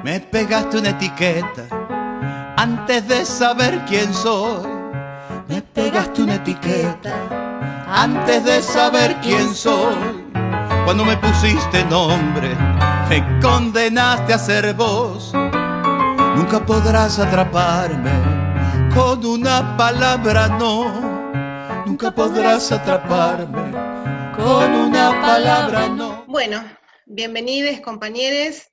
Me pegaste una etiqueta antes de saber quién soy. Me pegaste una etiqueta antes de saber quién soy. Cuando me pusiste nombre, me condenaste a ser vos. Nunca podrás atraparme con una palabra, no. Nunca podrás atraparme con una palabra, no. Bueno, bienvenidos compañeros.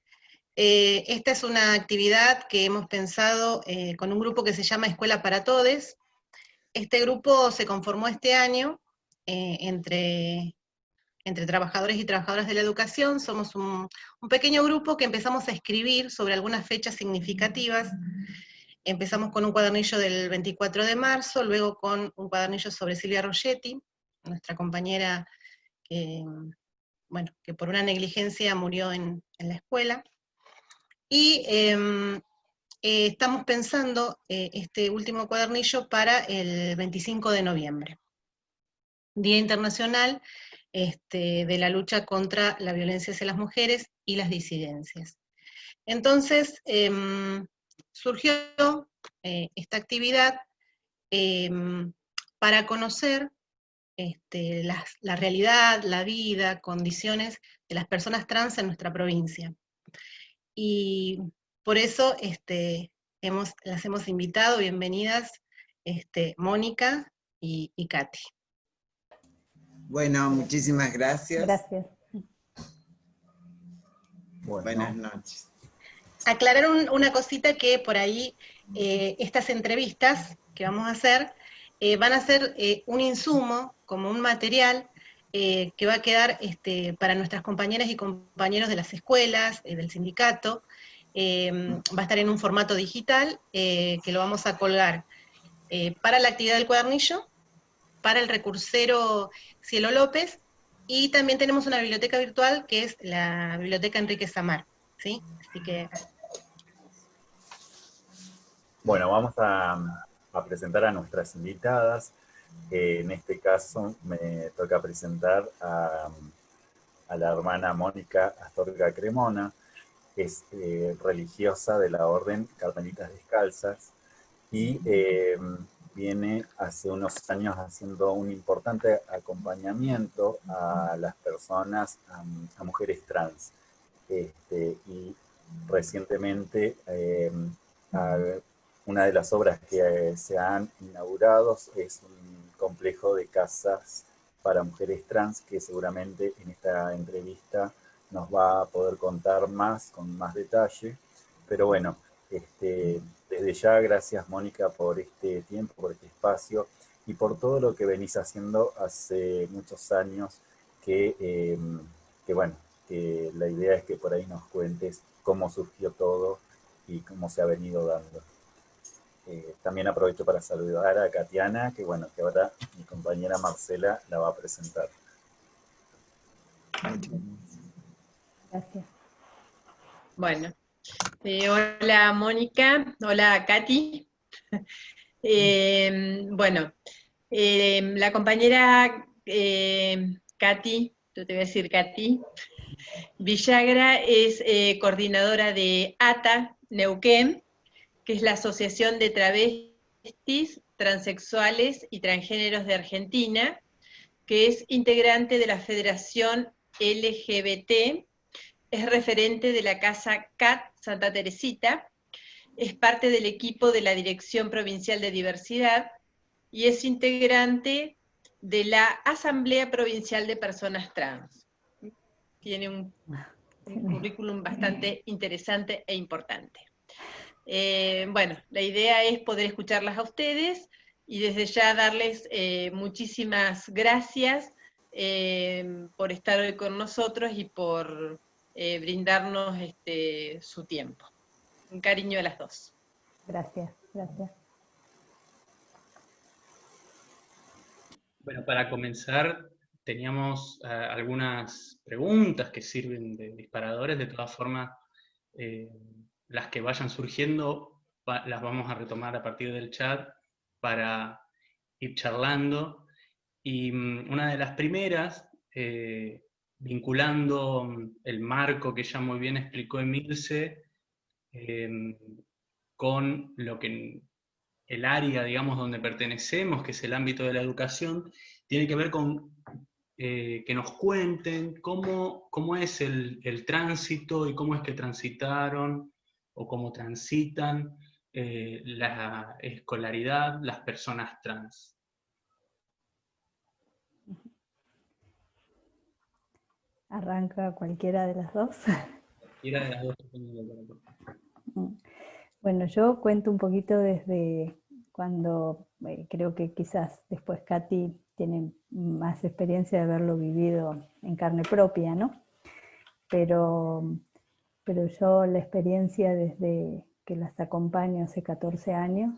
Esta es una actividad que hemos pensado con un grupo que se llama Escuela para Todes. Este grupo se conformó este año entre trabajadores y trabajadoras de la educación. Somos un pequeño grupo que empezamos a escribir sobre algunas fechas significativas. Empezamos con un cuadernillo del 24 de marzo, luego con un cuadernillo sobre Silvia Rogetti, nuestra compañera que por una negligencia murió en la escuela. Y estamos pensando este último cuadernillo para el 25 de noviembre, Día Internacional de la lucha contra la violencia hacia las mujeres y las disidencias. Entonces, surgió esta actividad para conocer la realidad, la vida, condiciones de las personas trans en nuestra provincia. Y por eso las hemos invitado, bienvenidas, Mónica y Katy. Bueno, muchísimas gracias. Gracias. Buenas noches. Aclarar una cosita que por ahí, estas entrevistas que vamos a hacer, van a ser un insumo, como un material, que va a quedar para nuestras compañeras y compañeros de las escuelas, del sindicato. Va a estar en un formato digital, que lo vamos a colgar para la actividad del cuadernillo, para el recursero Cielo López, y también tenemos una biblioteca virtual que es la Biblioteca Enrique Samar, ¿sí? Así que... Bueno, vamos a presentar a nuestras invitadas. En este caso me toca presentar a la hermana Mónica Astorga Cremona, que es religiosa de la Orden Carmelitas Descalzas y viene hace unos años haciendo un importante acompañamiento a las personas, a mujeres trans. Y recientemente una de las obras que se han inaugurado es un complejo de casas para mujeres trans que seguramente en esta entrevista nos va a poder contar más, con más detalle. Pero bueno, desde ya gracias Mónica por este tiempo, por este espacio y por todo lo que venís haciendo hace muchos años que la idea es que por ahí nos cuentes cómo surgió todo y cómo se ha venido dando. También aprovecho para saludar a Katiana, que ahora mi compañera Marcela la va a presentar. Gracias. Bueno, hola Mónica, hola Katy. La compañera Katy, yo te voy a decir Katy, Villagra es coordinadora de ATA Neuquén, que es la Asociación de Travestis, Transexuales y Transgéneros de Argentina, que es integrante de la Federación LGBT, es referente de la Casa CAT Santa Teresita, es parte del equipo de la Dirección Provincial de Diversidad y es integrante de la Asamblea Provincial de Personas Trans. Tiene un currículum bastante interesante e importante. La idea es poder escucharlas a ustedes y desde ya darles muchísimas gracias por estar hoy con nosotros y por brindarnos su tiempo. Un cariño a las dos. Gracias, gracias. Bueno, para comenzar, teníamos algunas preguntas que sirven de disparadores. De todas formas, las que vayan surgiendo las vamos a retomar a partir del chat para ir charlando. Y una de las primeras, vinculando el marco que ya muy bien explicó Emilce, con lo que el área, digamos, donde pertenecemos, que es el ámbito de la educación, tiene que ver con que nos cuenten cómo es el tránsito y cómo es que transitaron o cómo transitan la escolaridad las personas trans. ¿Arranca cualquiera de las dos? Cualquiera de las dos. Bueno, yo cuento un poquito desde cuando, creo que quizás después Katy tiene más experiencia de haberlo vivido en carne propia, ¿no? Pero yo la experiencia desde que las acompaño hace 14 años,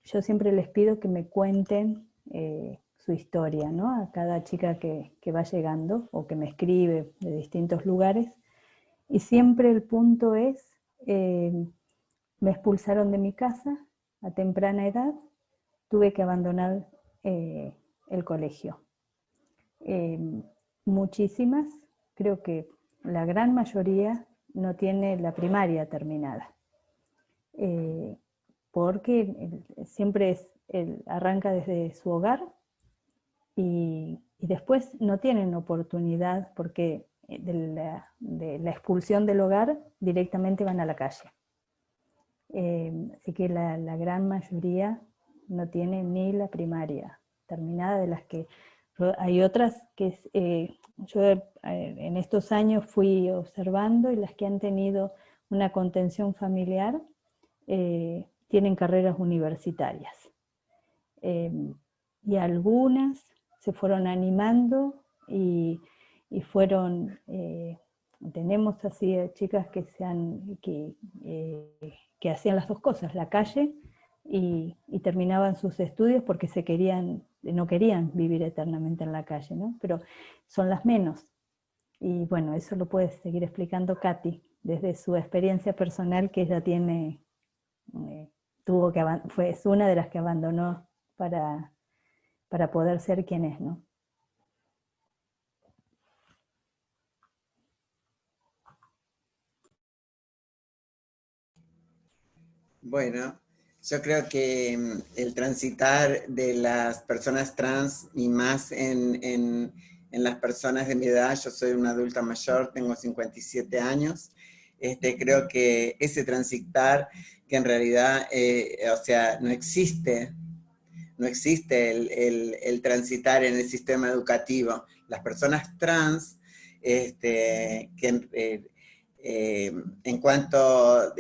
yo siempre les pido que me cuenten su historia, ¿no? A cada chica que va llegando o que me escribe de distintos lugares. Y siempre el punto es, me expulsaron de mi casa a temprana edad, tuve que abandonar el colegio. Muchísimas, creo que la gran mayoría no tiene la primaria terminada, porque siempre arranca desde su hogar y después no tienen oportunidad porque de la expulsión del hogar directamente van a la calle. Así que la gran mayoría no tiene ni la primaria terminada, de las que hay otras que yo en estos años fui observando, y las que han tenido una contención familiar tienen carreras universitarias. Y algunas se fueron animando y fueron, tenemos así chicas que hacían las dos cosas, la calle y terminaban sus estudios porque no querían vivir eternamente en la calle, ¿no? Pero son las menos. Y bueno, eso lo puede seguir explicando Katy, desde su experiencia personal que ella tiene, es una de las que abandonó para poder ser quien es, ¿no? Bueno, yo creo que el transitar de las personas trans, y más en las personas de mi edad, yo soy una adulta mayor, tengo 57 años, creo que ese transitar, que en realidad, o sea, no existe el transitar en el sistema educativo. Las personas trans, en cuanto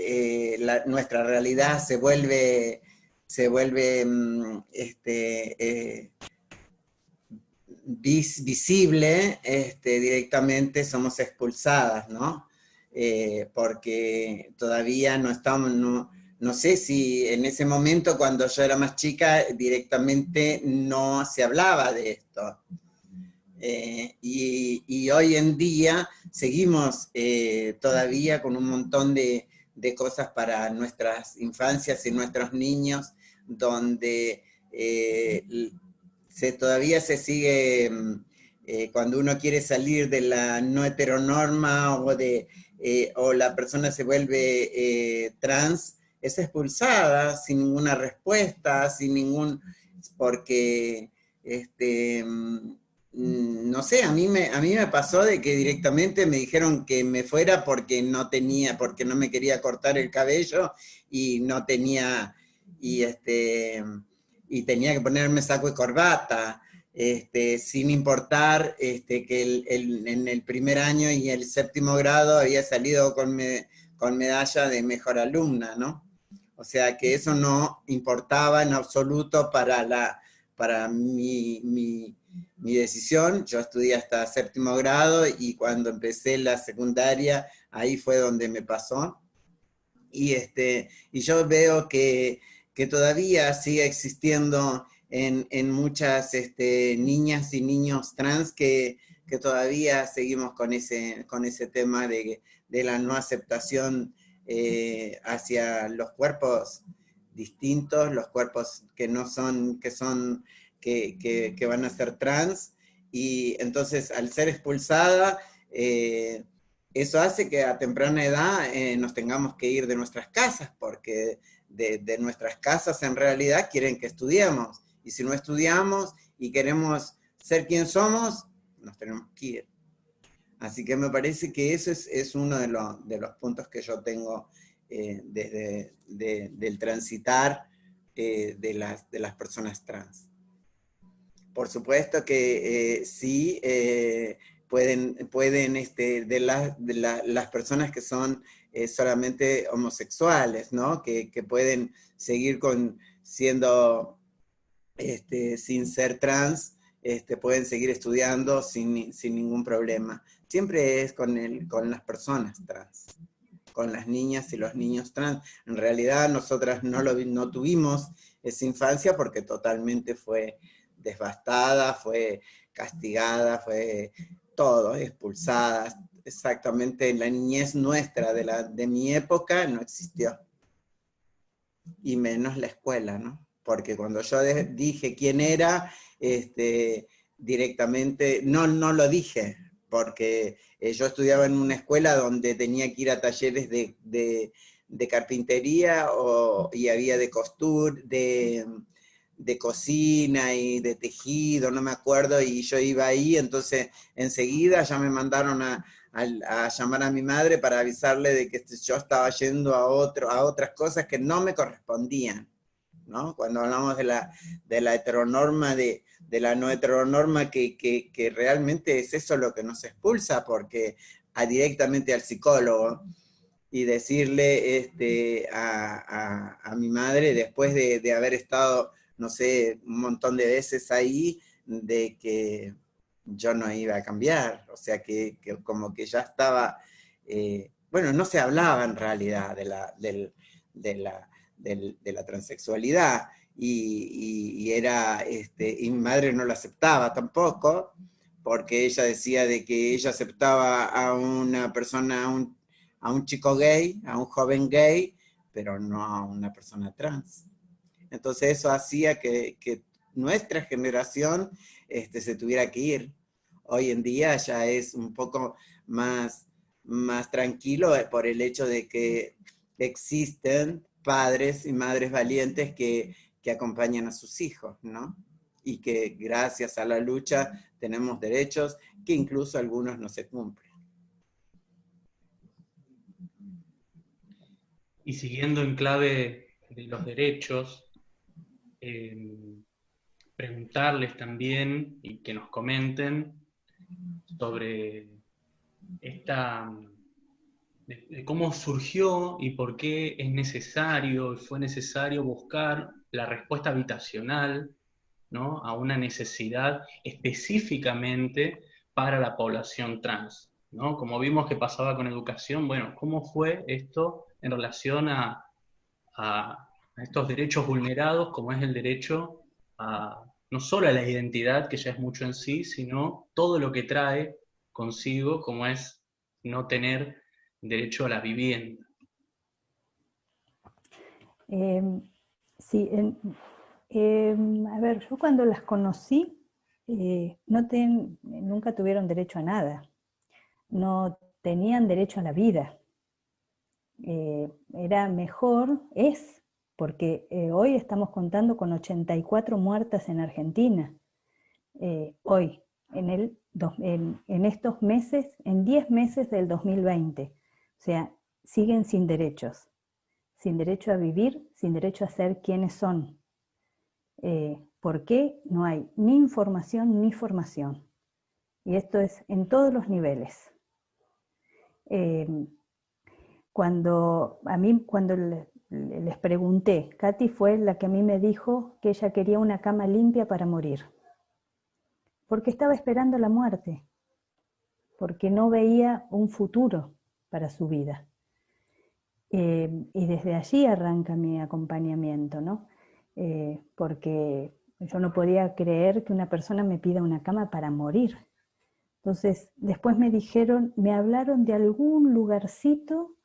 nuestra realidad se vuelve visible, directamente somos expulsadas, ¿no? Porque todavía no estamos, no sé si en ese momento, cuando yo era más chica, directamente no se hablaba de esto. Y hoy en día seguimos todavía con un montón de cosas para nuestras infancias y nuestros niños, donde todavía se sigue, cuando uno quiere salir de la no heteronorma o la persona se vuelve trans, es expulsada sin ninguna respuesta, porque no sé, a mí me pasó de que directamente me dijeron que me fuera porque no me quería cortar el cabello y no tenía, y tenía que ponerme saco y corbata, sin importar que en el primer año y el séptimo grado había salido con medalla de mejor alumna, ¿no? O sea que eso no importaba en absoluto para mi decisión. Yo estudié hasta séptimo grado y cuando empecé la secundaria, ahí fue donde me pasó. Y yo veo que todavía sigue existiendo en muchas niñas y niños trans que todavía seguimos con ese tema de la no aceptación hacia los cuerpos distintos, los cuerpos que van a ser trans, y entonces al ser expulsada, eso hace que a temprana edad nos tengamos que ir de nuestras casas, porque de nuestras casas en realidad quieren que estudiemos. Y si no estudiamos y queremos ser quien somos, nos tenemos que ir. Así que me parece que eso es uno de los puntos que yo tengo desde del transitar de las personas trans. Por supuesto que sí, pueden de las personas que son solamente homosexuales, ¿no? Que pueden seguir siendo, sin ser trans, pueden seguir estudiando sin ningún problema. Siempre es con las personas trans, con las niñas y los niños trans. En realidad nosotras no tuvimos esa infancia porque totalmente fue devastada, fue castigada, fue todo, expulsada. Exactamente, la niñez nuestra de mi época no existió. Y menos la escuela, ¿no? Porque cuando yo dije quién era, directamente, no lo dije, porque yo estudiaba en una escuela donde tenía que ir a talleres de carpintería y había de costura, de cocina y de tejido, no me acuerdo, y yo iba ahí, entonces enseguida ya me mandaron a llamar a mi madre para avisarle de que yo estaba yendo a otras cosas que no me correspondían, ¿no? Cuando hablamos de la heteronorma, de la no heteronorma, que realmente es eso lo que nos expulsa, porque directamente al psicólogo, y decirle a mi madre, después de haber estado, no sé, un montón de veces ahí, de que yo no iba a cambiar, o sea que como que ya estaba, bueno, no se hablaba en realidad de la transexualidad, y y mi madre no lo aceptaba tampoco, porque ella decía de que ella aceptaba a una persona, a un chico gay, a un joven gay, pero no a una persona trans. Entonces eso hacía que nuestra generación se tuviera que ir. Hoy en día ya es un poco más tranquilo por el hecho de que existen padres y madres valientes que acompañan a sus hijos, ¿no? Y que gracias a la lucha tenemos derechos que incluso algunos no se cumplen. Y siguiendo en clave de los derechos, preguntarles también y que nos comenten sobre de cómo surgió y por qué es necesario, fue necesario buscar la respuesta habitacional, ¿no?, a una necesidad específicamente para la población trans, ¿no? Como vimos que pasaba con educación, bueno, ¿cómo fue esto en relación a estos derechos vulnerados, como es el derecho no solo a la identidad, que ya es mucho en sí, sino todo lo que trae consigo, como es no tener derecho a la vivienda? Sí, a ver, yo cuando las conocí, nunca tuvieron derecho a nada, no tenían derecho a la vida. Era mejor, porque hoy estamos contando con 84 muertas en Argentina, hoy, en estos meses, en 10 meses del 2020, o sea, siguen sin derechos a vivir, sin derecho a ser quienes son. ¿Por qué? No hay ni información ni formación. Y esto es en todos los niveles. Cuando les pregunté, Katy fue la que a mí me dijo que ella quería una cama limpia para morir, porque estaba esperando la muerte, porque no veía un futuro para su vida. Y desde allí arranca mi acompañamiento, ¿no? Porque yo no podía creer que una persona me pida una cama para morir. Entonces, después me hablaron de algún lugarcito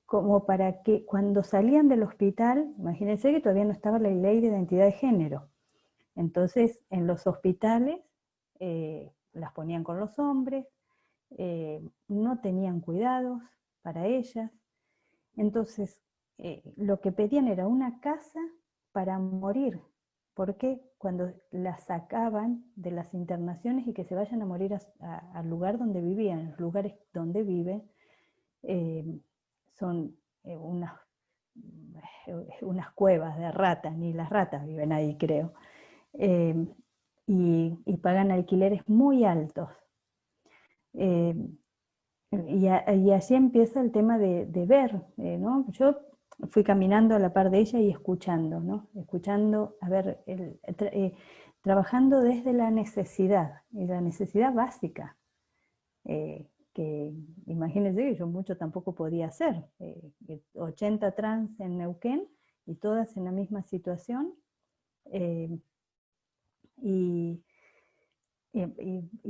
como para que cuando salían del hospital, imagínense que todavía no estaba la ley de identidad de género, entonces en los hospitales las ponían con los hombres, no tenían cuidados para ellas. Entonces, lo que pedían era una casa para morir, porque cuando las sacaban de las internaciones y que se vayan a morir al lugar donde vivían, los lugares donde viven, son unas cuevas de ratas, ni las ratas viven ahí, creo, y pagan alquileres muy altos. Y así empieza el tema de ver, ¿no? Yo fui caminando a la par de ella y escuchando, ¿no? Escuchando, a ver, trabajando desde la necesidad, y la necesidad básica, que imagínense que yo mucho tampoco podía hacer, 80 trans en Neuquén y todas en la misma situación, y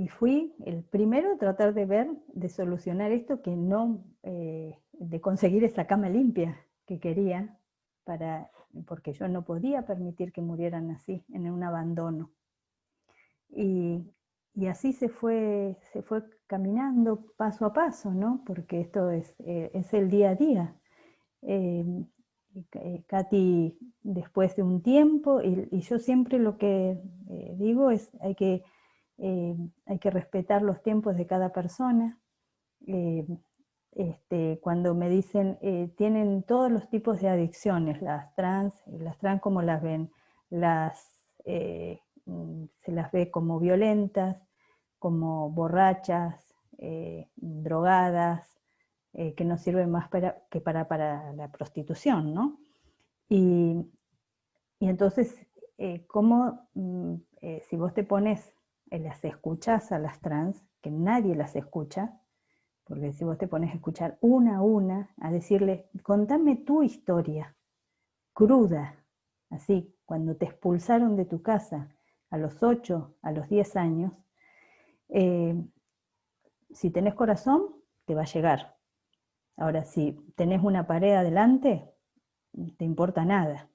fui el primero a tratar de ver, de solucionar esto, que no, de conseguir esa cama limpia que quería, porque yo no podía permitir que murieran así, en un abandono. Y así se fue caminando paso a paso, ¿no? Porque esto es el día a día. Katy, después de un tiempo, y yo siempre lo que digo es hay que respetar los tiempos de cada persona. Cuando me dicen, tienen todos los tipos de adicciones, las trans como las ven, se las ve como violentas, como borrachas, drogadas, que no sirven más que para la prostitución, ¿no? Y entonces, si vos te pones, las escuchás a las trans, que nadie las escucha, porque si vos te pones a escuchar una a una, a decirle, contame tu historia, cruda, así, cuando te expulsaron de tu casa a los 8, a los 10 años, si tenés corazón, te va a llegar. Ahora, si tenés una pared adelante, no te importa nada.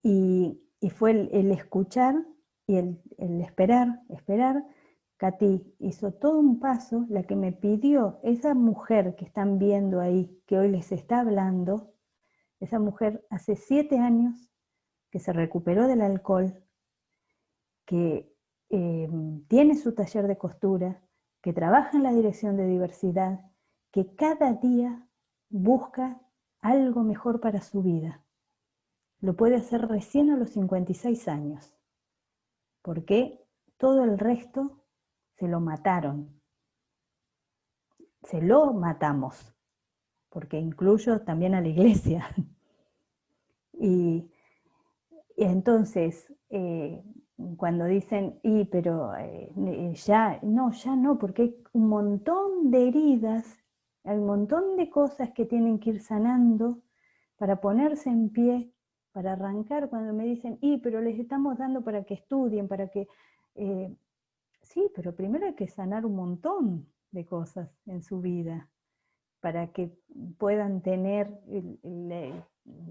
Y fue el escuchar y el esperar. Katy hizo todo un paso, la que me pidió, esa mujer que están viendo ahí, que hoy les está hablando, esa mujer hace 7 años que se recuperó del alcohol, que tiene su taller de costura, que trabaja en la dirección de diversidad, que cada día busca algo mejor para su vida. Lo puede hacer recién a los 56 años, porque todo el resto se lo mataron. Se lo matamos, porque incluyo también a la iglesia. Y entonces, cuando dicen, pero ya no, porque hay un montón de heridas, hay un montón de cosas que tienen que ir sanando para ponerse en pie, para arrancar. Cuando me dicen, pero les estamos dando para que estudien, para que... sí, pero primero hay que sanar un montón de cosas en su vida, para que puedan tener,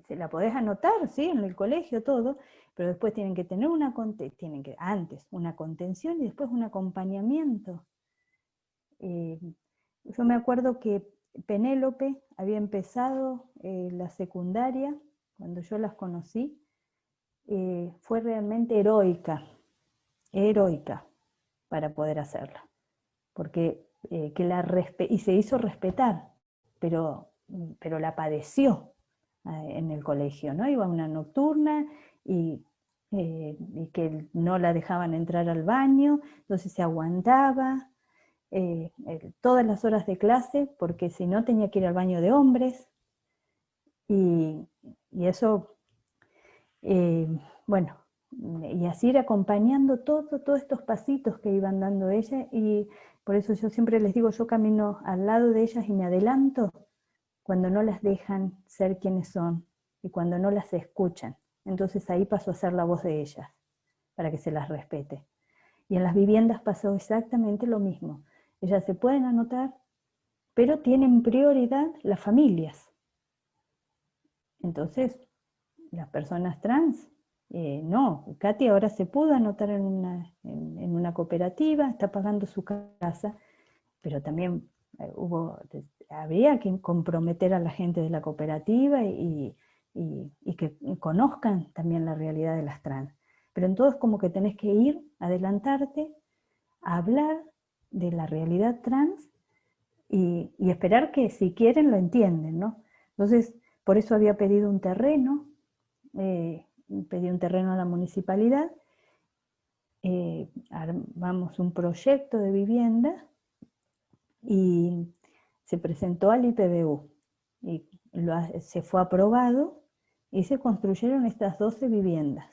se la podés anotar, ¿sí? En el colegio, todo, pero después tienen que tener antes una contención y después un acompañamiento. Yo me acuerdo que Penélope había empezado la secundaria, cuando yo las conocí, fue realmente heroica para poder hacerla, porque y se hizo respetar, pero la padeció en el colegio, ¿no? Iba a una nocturna y que no la dejaban entrar al baño, entonces se aguantaba todas las horas de clase, porque si no tenía que ir al baño de hombres, y eso, bueno, y así ir acompañando todos estos pasitos que iban dando ella, y por eso yo siempre les digo, yo camino al lado de ellas y me adelanto cuando no las dejan ser quienes son y cuando no las escuchan. Entonces ahí paso a ser la voz de ellas, para que se las respete. Y en las viviendas pasó exactamente lo mismo. Ellas se pueden anotar, pero tienen prioridad las familias. Entonces, las personas trans No, Katy ahora se pudo anotar en una cooperativa, está pagando su casa, pero también habría que comprometer a la gente de la cooperativa y que conozcan también la realidad de las trans. Pero en todo es como que tenés que ir, adelantarte, a hablar de la realidad trans y esperar que si quieren lo entienden, ¿no? Entonces, por eso había pedido un terreno, pedí un terreno a la municipalidad, armamos un proyecto de vivienda y se presentó al IPBU y se fue aprobado y se construyeron estas 12 viviendas,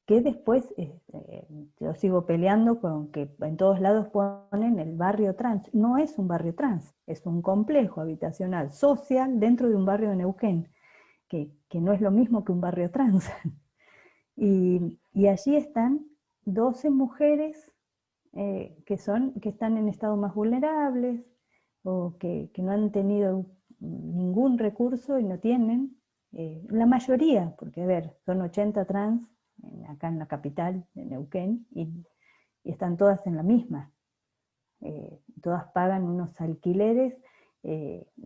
que después yo sigo peleando con que en todos lados ponen el barrio trans. No es un barrio trans, es un complejo habitacional social dentro de un barrio de Neuquén, que no es lo mismo que un barrio trans. Y allí están 12 mujeres que están en estados más vulnerables o que no han tenido ningún recurso y no tienen, la mayoría, porque a ver, son 80 trans acá en la capital de Neuquén y están todas en la misma. Todas pagan unos alquileres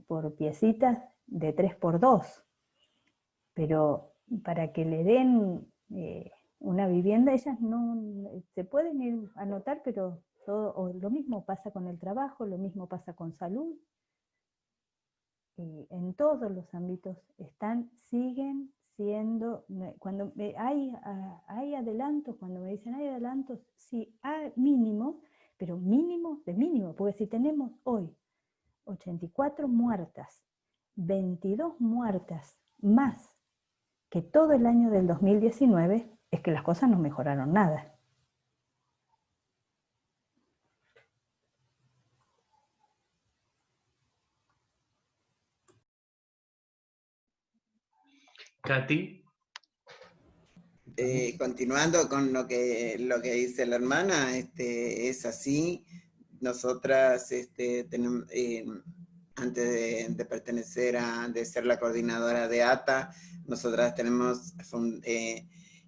por piecitas de 3x2, pero para que le den una vivienda, ellas no se pueden ir a anotar, pero lo mismo pasa con el trabajo, lo mismo pasa con salud. En todos los ámbitos siguen siendo, cuando hay adelantos, cuando me dicen hay adelantos, sí, hay mínimo, pero mínimo de mínimo, porque si tenemos hoy 84 muertas, 22 muertas más que todo el año del 2019, es que las cosas no mejoraron nada. Katy. Continuando con lo que dice la hermana, es así. Nosotras tenemos, antes de pertenecer de ser la coordinadora de ATA, nosotras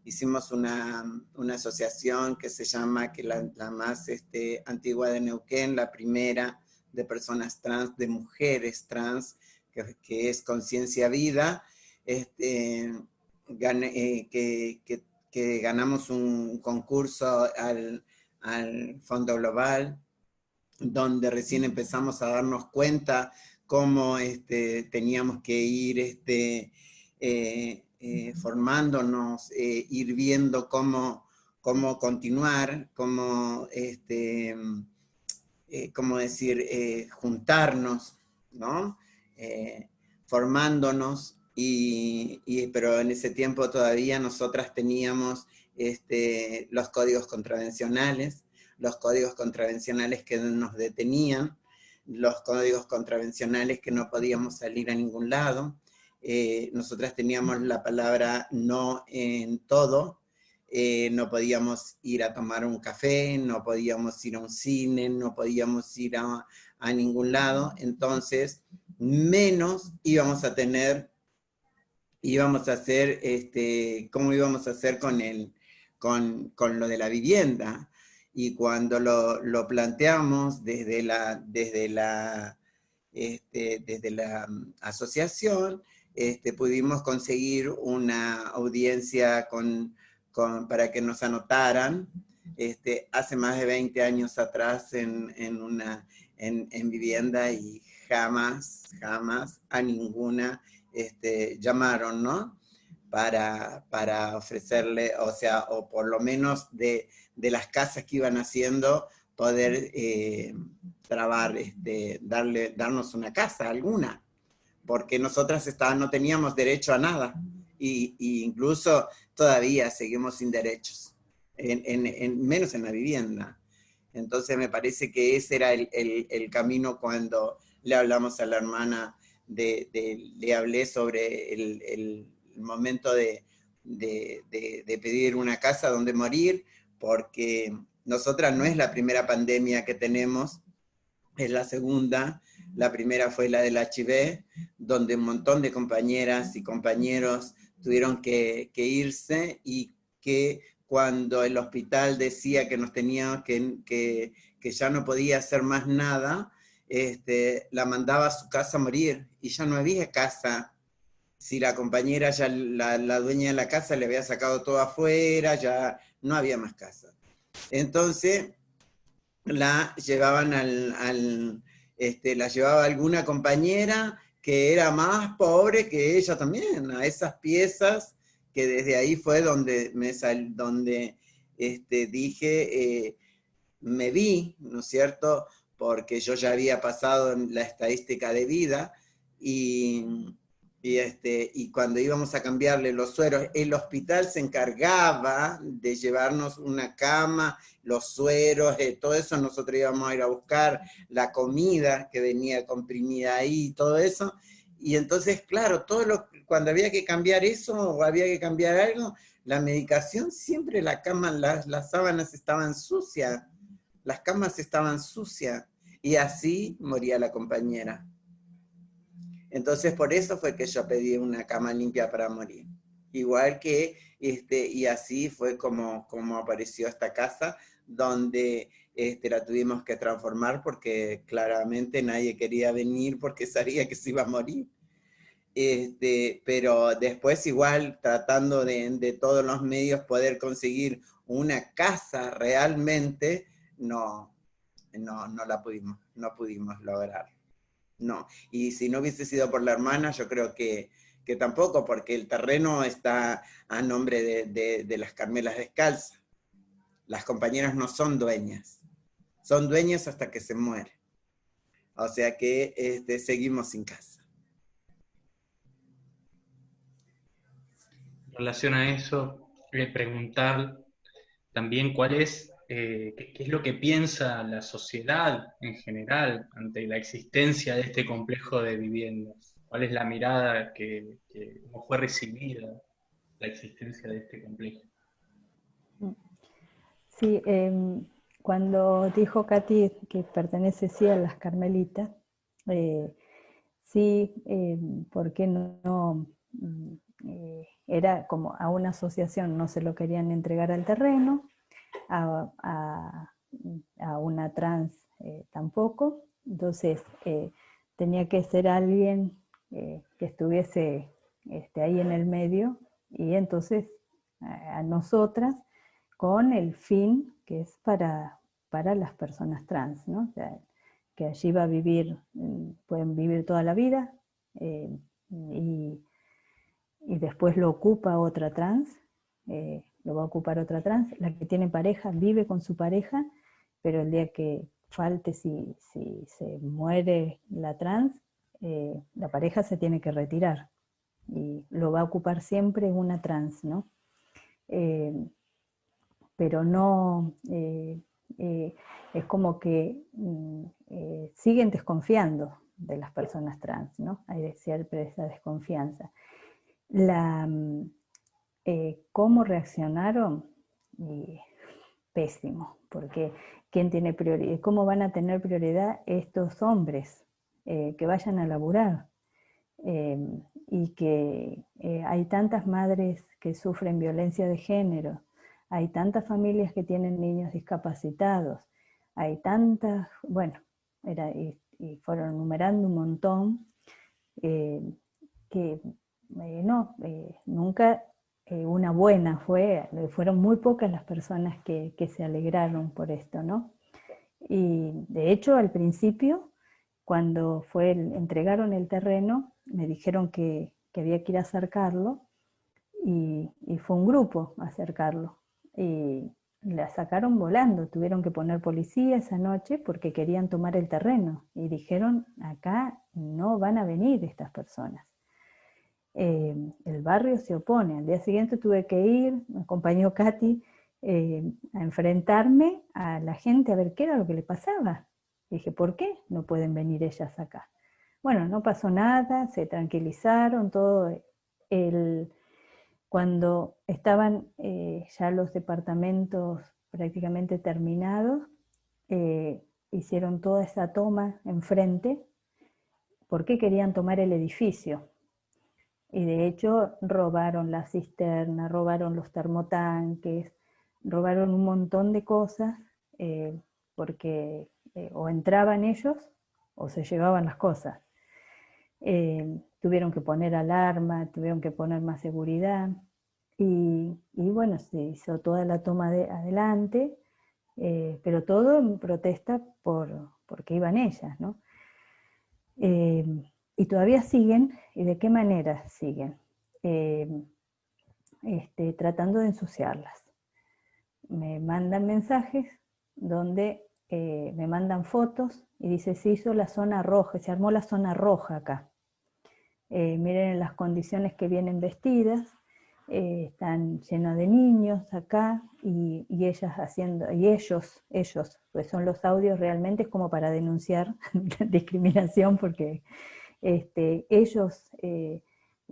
hicimos una asociación que se llama, que la más antigua de Neuquén, la primera de personas trans, de mujeres trans, que es Conciencia Vida, que ganamos un concurso al Fondo Global, donde recién empezamos a darnos cuenta cómo teníamos que ir formándonos, ir viendo cómo continuar, cómo decir, juntarnos, ¿no? Formándonos, pero en ese tiempo todavía nosotras teníamos los códigos contravencionales que nos detenían, los códigos contravencionales que no podíamos salir a ningún lado. Nosotras teníamos la palabra no en todo, no podíamos ir a tomar un café, no podíamos ir a un cine, no podíamos ir a ningún lado, entonces menos íbamos a hacer, cómo íbamos a hacer con lo de la vivienda. Y cuando lo planteamos desde la asociación, pudimos conseguir una audiencia para que nos anotaran, hace más de 20 años atrás en vivienda, y jamás a ninguna llamaron, ¿no? Para ofrecerle, o por lo menos de las casas que iban haciendo, poder darnos una casa alguna, porque nosotras no teníamos derecho a nada, y incluso todavía seguimos sin derechos, menos en la vivienda. Entonces me parece que ese era el camino cuando le hablamos a la hermana, le hablé sobre el momento de pedir una casa donde morir, porque nosotras no es la primera pandemia que tenemos, es la segunda. La primera fue la del HIV, donde un montón de compañeras y compañeros tuvieron que irse, y que cuando el hospital decía que nos tenía, que ya no podía hacer más nada, la mandaba a su casa a morir, y ya no había casa. Si la compañera, ya la dueña de la casa le había sacado todo afuera, ya no había más casa. Entonces la llevaban la llevaba alguna compañera que era más pobre que ella también, a esas piezas, que desde ahí fue donde dije, me vi, ¿no es cierto? Porque yo ya había pasado en la estadística de vida, y cuando íbamos a cambiarle los sueros, el hospital se encargaba de llevarnos una cama, los sueros, todo eso nosotros íbamos a ir a buscar, la comida que venía comprimida ahí, todo eso. Y entonces, claro, cuando había que cambiar eso o había que cambiar algo, la medicación, siempre la cama, las sábanas estaban sucias, las camas estaban sucias, y así moría la compañera. Entonces por eso fue que yo pedí una cama limpia para morir. Igual que, y así fue como apareció esta casa, donde la tuvimos que transformar, porque claramente nadie quería venir porque sabía que se iba a morir. Pero después igual tratando de todos los medios poder conseguir una casa realmente, no pudimos lograr. No, y si no hubiese sido por la hermana, yo creo que tampoco, porque el terreno está a nombre de las Carmelas Descalzas. Las compañeras no son dueñas hasta que se mueren. O sea que seguimos sin casa. En relación a eso, preguntar también qué es lo que piensa la sociedad en general ante la existencia de este complejo de viviendas. ¿Cuál es la mirada cómo fue recibida la existencia de este complejo? Sí, cuando dijo Katy que pertenece sí a las Carmelitas, sí, ¿por qué no? Era como a una asociación, no se lo querían entregar al terreno, a una trans tampoco, entonces tenía que ser alguien que estuviese ahí en el medio, y entonces a nosotras, con el fin que es para las personas trans, ¿no? O sea, que allí va a vivir, pueden vivir toda la vida, y después lo ocupa otra trans, lo va a ocupar otra trans, la que tiene pareja vive con su pareja, pero el día que falte, si se muere la trans, la pareja se tiene que retirar, y lo va a ocupar siempre una trans, ¿no? Pero no, es como que siguen desconfiando de las personas trans, ¿no? Hay siempre esa desconfianza. ¿Cómo reaccionaron? Pésimo, porque ¿quién tiene prioridad? ¿Cómo van a tener prioridad estos hombres que vayan a laburar? Y que hay tantas madres que sufren violencia de género, hay tantas familias que tienen niños discapacitados, hay tantas, bueno, y fueron enumerando un montón, que nunca una buena fueron muy pocas las personas que se alegraron por esto, ¿no? Y de hecho al principio, cuando entregaron el terreno, me dijeron que había que ir a acercarlo, y fue un grupo a acercarlo, y la sacaron volando, tuvieron que poner policía esa noche porque querían tomar el terreno, y dijeron, acá no van a venir estas personas. El barrio se opone. Al día siguiente tuve que ir, me acompañó Katy, a enfrentarme a la gente a ver qué era lo que le pasaba. Y dije, ¿por qué no pueden venir ellas acá? Bueno, no pasó nada, se tranquilizaron, todo. Cuando estaban ya los departamentos prácticamente terminados, hicieron toda esa toma enfrente. ¿Por qué querían tomar el edificio? Y de hecho robaron la cisterna, robaron los termotanques, robaron un montón de cosas, porque o entraban ellos o se llevaban las cosas. Tuvieron que poner alarma, tuvieron que poner más seguridad, y bueno, se hizo toda la toma adelante, pero todo en protesta porque iban ellas, ¿no? Y todavía siguen, ¿y de qué manera siguen? Tratando de ensuciarlas. Me mandan mensajes donde me mandan fotos y dice, se hizo la zona roja, se armó la zona roja acá. Miren las condiciones que vienen vestidas, están llenos de niños acá, y ellas haciendo, y ellos, pues son los audios realmente como para denunciar discriminación, porque ellos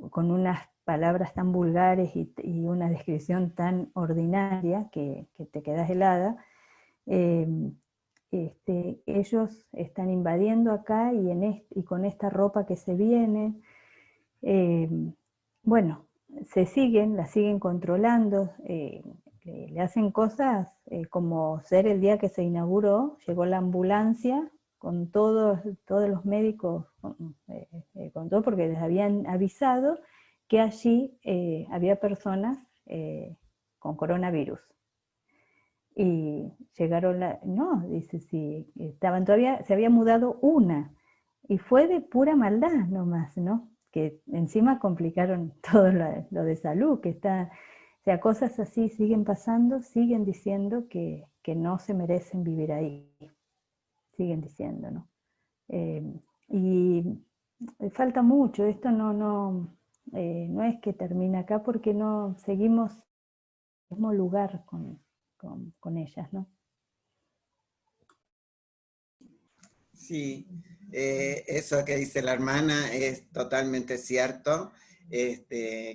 con unas palabras tan vulgares y una descripción tan ordinaria que te quedas helada, ellos están invadiendo acá y con esta ropa que se viene, bueno, la siguen controlando, le hacen cosas como ser el día que se inauguró, llegó la ambulancia con todos los médicos, con todo, porque les habían avisado que allí había personas con coronavirus. Y llegaron, no, dice, sí, estaban todavía, se había mudado una, y fue de pura maldad nomás, ¿no? Que encima complicaron todo lo de salud, que está, o sea, cosas así siguen pasando, siguen diciendo que no se merecen vivir ahí, siguen diciendo, ¿no? Y falta mucho, esto no es que termina acá, porque no seguimos en el mismo lugar con ellas, ¿no? Sí, eso que dice la hermana es totalmente cierto,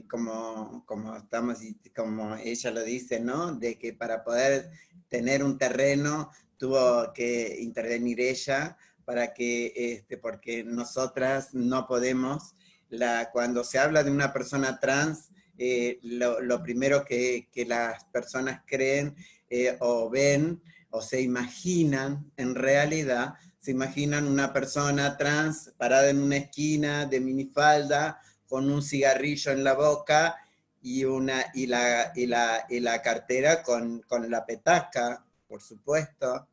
como estamos, como ella lo dice, ¿no? De que para poder tener un terreno tuvo que intervenir ella para que, porque nosotras no podemos, cuando se habla de una persona trans, lo primero que las personas creen o ven o se imaginan en realidad, se imaginan una persona trans parada en una esquina de minifalda con un cigarrillo en la boca y la cartera con la petaca, por supuesto.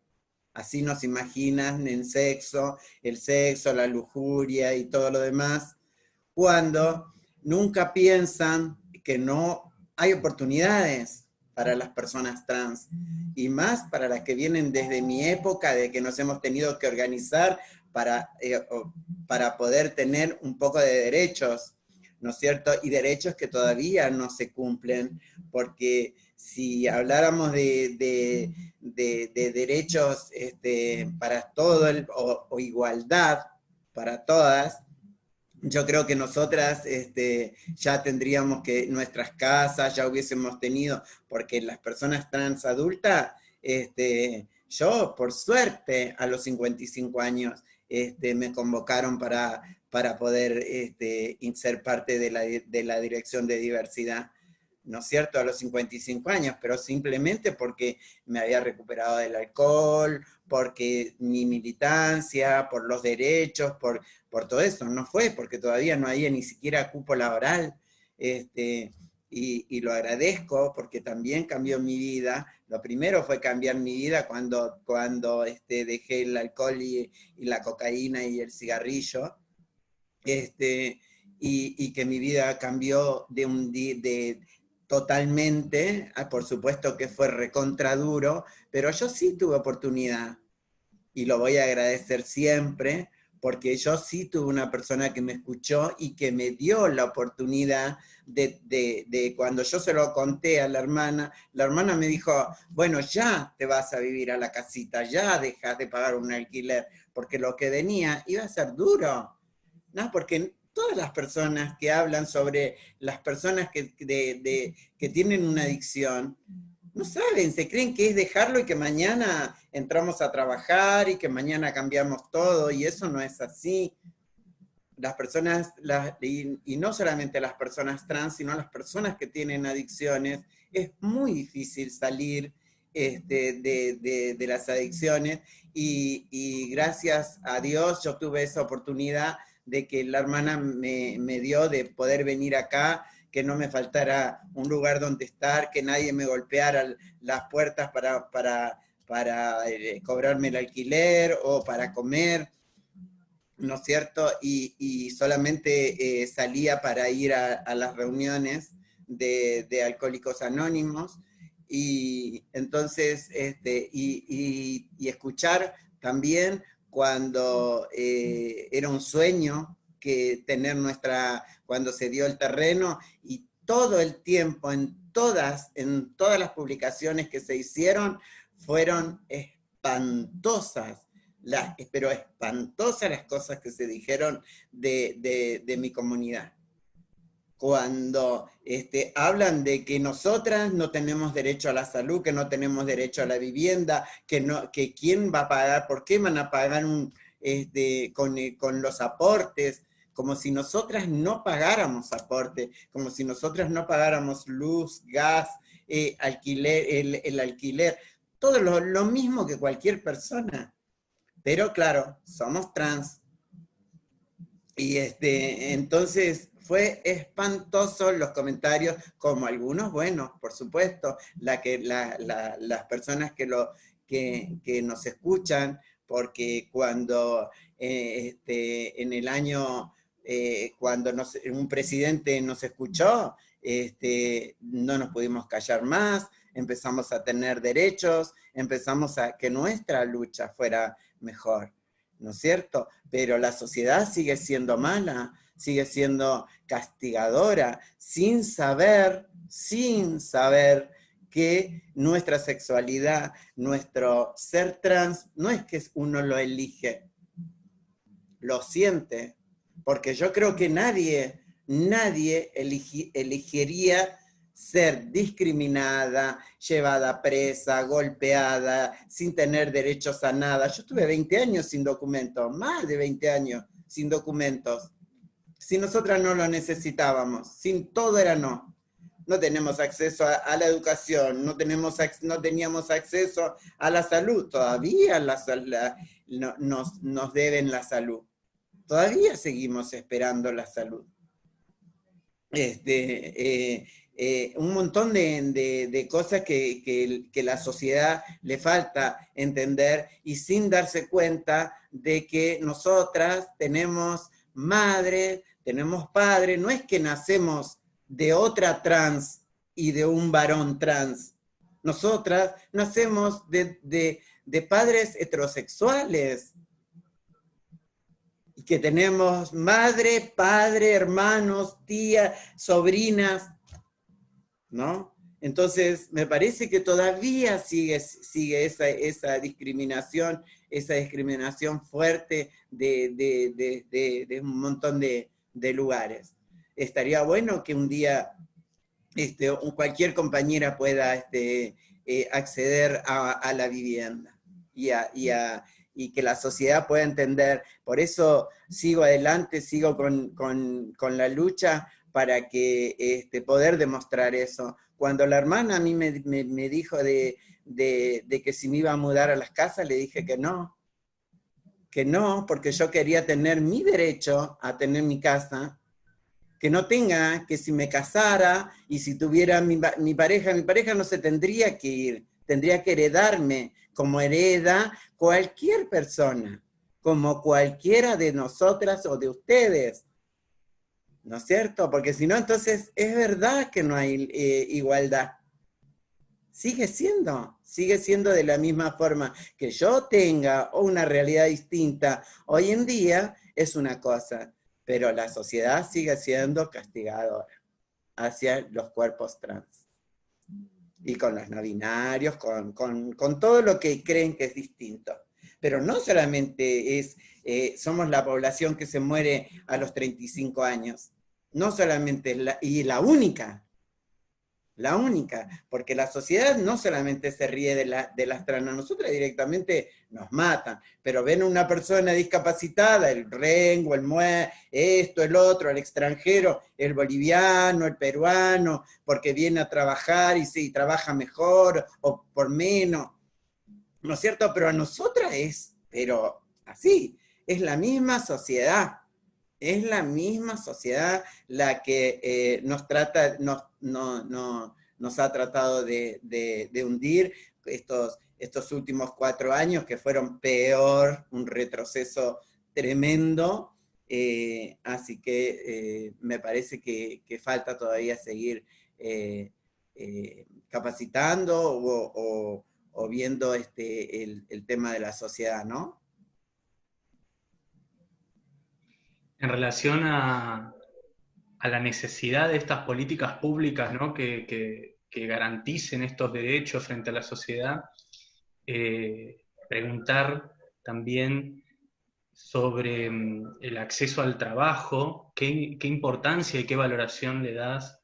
Así nos imaginan el sexo, la lujuria y todo lo demás, cuando nunca piensan que no hay oportunidades para las personas trans, y más para las que vienen desde mi época, de que nos hemos tenido que organizar para poder tener un poco de derechos, ¿no es cierto? Y derechos que todavía no se cumplen, porque si habláramos de derechos para todo, o igualdad para todas, yo creo que nosotras ya tendríamos que nuestras casas, ya hubiésemos tenido, porque las personas trans adultas, yo por suerte a los 55 años me convocaron para poder ser parte de la dirección de diversidad, ¿no es cierto?, a los 55 años, pero simplemente porque me había recuperado del alcohol, porque mi militancia, por los derechos, por todo eso, no fue, porque todavía no había ni siquiera cupo laboral, y lo agradezco porque también cambió mi vida. Lo primero fue cambiar mi vida cuando dejé el alcohol y la cocaína y el cigarrillo, y que mi vida cambió totalmente, por supuesto que fue recontra duro, pero yo sí tuve oportunidad, y lo voy a agradecer siempre, porque yo sí tuve una persona que me escuchó y que me dio la oportunidad de cuando yo se lo conté a la hermana me dijo, bueno, ya te vas a vivir a la casita, ya dejas de pagar un alquiler, porque lo que venía iba a ser duro, ¿no? Porque todas las personas que hablan sobre las personas que tienen una adicción, no saben, se creen que es dejarlo y que mañana entramos a trabajar y que mañana cambiamos todo, y eso no es así. las personas, y no solamente las personas trans, sino las personas que tienen adicciones, es muy difícil salir de las adicciones, y gracias a Dios yo tuve esa oportunidad de que la hermana me dio de poder venir acá, que no me faltara un lugar donde estar, que nadie me golpeara las puertas para cobrarme el alquiler o para comer, ¿no es cierto? Y solamente salía para ir a las reuniones de Alcohólicos Anónimos, y entonces, y escuchar también cuando era un sueño que tener cuando se dio el terreno, y todo el tiempo, en todas las publicaciones que se hicieron, fueron espantosas, pero espantosas las cosas que se dijeron de mi comunidad. Cuando hablan de que nosotras no tenemos derecho a la salud, que no tenemos derecho a la vivienda, que quién va a pagar, por qué van a pagar con los aportes, como si nosotras no pagáramos aporte, como si nosotras no pagáramos luz, gas, alquiler, el alquiler, todo lo mismo que cualquier persona. Pero claro, somos trans. Y entonces fue espantoso los comentarios, como algunos buenos, por supuesto, las personas que nos escuchan, porque cuando en el año, cuando un presidente nos escuchó, no nos pudimos callar más, empezamos a tener derechos, empezamos a que nuestra lucha fuera mejor, ¿no es cierto? Pero la sociedad sigue siendo mala, sigue siendo castigadora, sin saber que nuestra sexualidad, nuestro ser trans, no es que uno lo elige, lo siente, porque yo creo que nadie elegiría ser discriminada, llevada presa, golpeada, sin tener derechos a nada. Yo estuve 20 años sin documentos, más de 20 años sin documentos. Si nosotras no lo necesitábamos, sin todo era no. No tenemos acceso a la educación, no teníamos acceso a la salud. Todavía nos deben la salud. Todavía seguimos esperando la salud. Un montón de cosas que la sociedad le falta entender, y sin darse cuenta de que nosotras tenemos madre, tenemos padre, no es que nacemos de otra trans y de un varón trans. Nosotras nacemos de padres heterosexuales, y que tenemos madre, padre, hermanos, tías, sobrinas, ¿no? Entonces, me parece que todavía sigue esa discriminación fuerte de un montón de lugares. Estaría bueno que un día cualquier compañera pueda acceder a la vivienda, y que la sociedad pueda entender. Por eso sigo adelante, sigo con la lucha, para que poder demostrar eso. Cuando la hermana a mí me dijo de que si me iba a mudar a las casas, le dije que no, porque yo quería tener mi derecho a tener mi casa, que no tenga, que si me casara y si tuviera mi pareja no se tendría que ir, tendría que heredarme como hereda cualquier persona, como cualquiera de nosotras o de ustedes. ¿No es cierto? Porque si no, entonces es verdad que no hay igualdad. Sigue siendo de la misma forma. Que yo tenga una realidad distinta hoy en día es una cosa, pero la sociedad sigue siendo castigadora hacia los cuerpos trans. Y con los no binarios, con todo lo que creen que es distinto. Pero no solamente somos la población que se muere a los 35 años, no solamente y la única. la única, porque la sociedad no solamente se ríe de las trans, a nosotros directamente nos matan, pero ven a una persona discapacitada, el rengo, el mue, esto, el otro, el extranjero, el boliviano, el peruano, porque viene a trabajar y sí, trabaja mejor o por menos, ¿no es cierto? Pero a nosotras es, pero así, es la misma sociedad. Es la misma sociedad la que nos ha tratado de hundir estos últimos 4 años, que fueron peor, un retroceso tremendo. Así que me parece que falta todavía seguir capacitando o viendo el tema de la sociedad, ¿no? En relación a la necesidad de estas políticas públicas, ¿no? que garanticen estos derechos frente a la sociedad, preguntar también sobre el acceso al trabajo, qué importancia y qué valoración le das,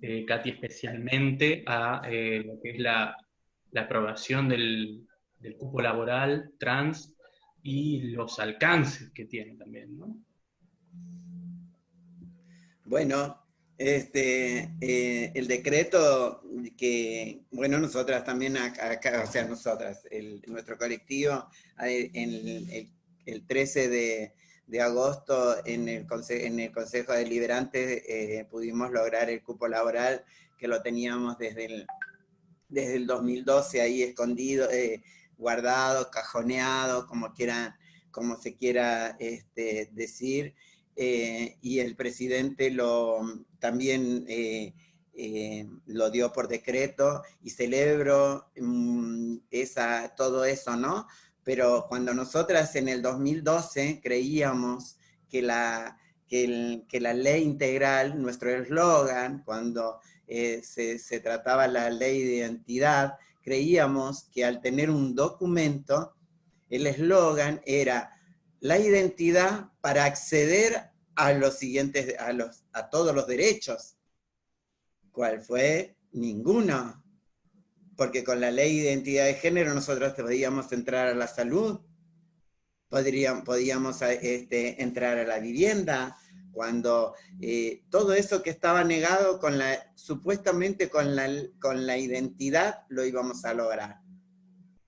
Katy, especialmente a lo que es la aprobación del cupo laboral trans y los alcances que tiene también, ¿no? Bueno, el decreto que, bueno, nosotras también acá, o sea, nosotras, nuestro colectivo, el 13 de agosto en el Consejo Deliberante pudimos lograr el cupo laboral, que lo teníamos desde el 2012 ahí escondido, guardado, cajoneado, como se quiera decir. Y el presidente también lo dio por decreto, y celebro todo eso, ¿no? Pero cuando nosotras en el 2012 creíamos que la ley integral, nuestro eslogan, cuando se trataba la ley de identidad, creíamos que al tener un documento, el eslogan era la identidad para acceder a los siguientes, a todos los derechos. ¿Cuál fue? Ninguno. Porque con la ley de identidad de género nosotros podíamos entrar a la salud, podíamos entrar a la vivienda, cuando todo eso que estaba negado supuestamente con la identidad lo íbamos a lograr.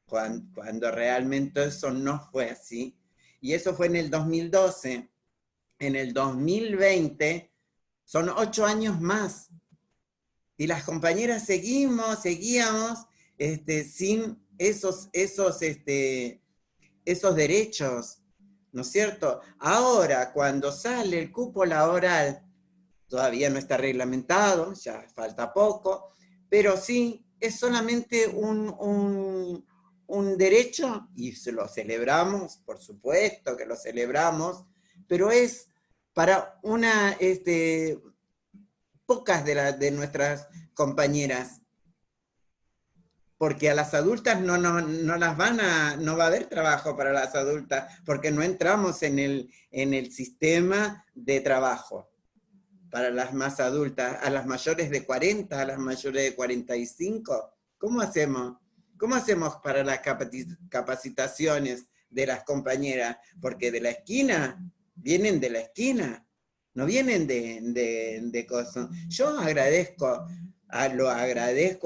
Cuando realmente eso no fue así. Y eso fue en el 2012. En el 2020 son 8 años más. Y las compañeras seguíamos sin esos derechos, ¿no es cierto? Ahora, cuando sale el cupo laboral, todavía no está reglamentado, ya falta poco, pero sí, es solamente un derecho, y lo celebramos, por supuesto que lo celebramos, pero es para pocas de nuestras compañeras, porque a las adultas no va a haber trabajo para las adultas, porque no entramos en el sistema de trabajo para las más adultas, a las mayores de 40, a las mayores de 45. ¿Cómo hacemos? ¿Cómo hacemos para las capacitaciones de las compañeras? Porque de la esquina, vienen de la esquina, no vienen de cosas. Yo lo agradezco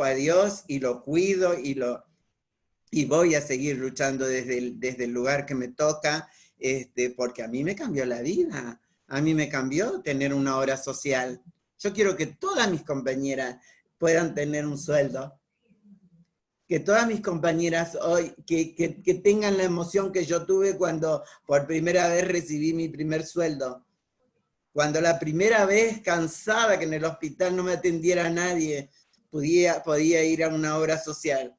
a Dios y lo cuido y voy a seguir luchando desde el lugar que me toca, porque a mí me cambió la vida. A mí me cambió tener una obra social. Yo quiero que todas mis compañeras puedan tener un sueldo. Que todas mis compañeras hoy, que tengan la emoción que yo tuve cuando por primera vez recibí mi primer sueldo. Cuando la primera vez, cansada que en el hospital no me atendiera nadie, podía ir a una obra social.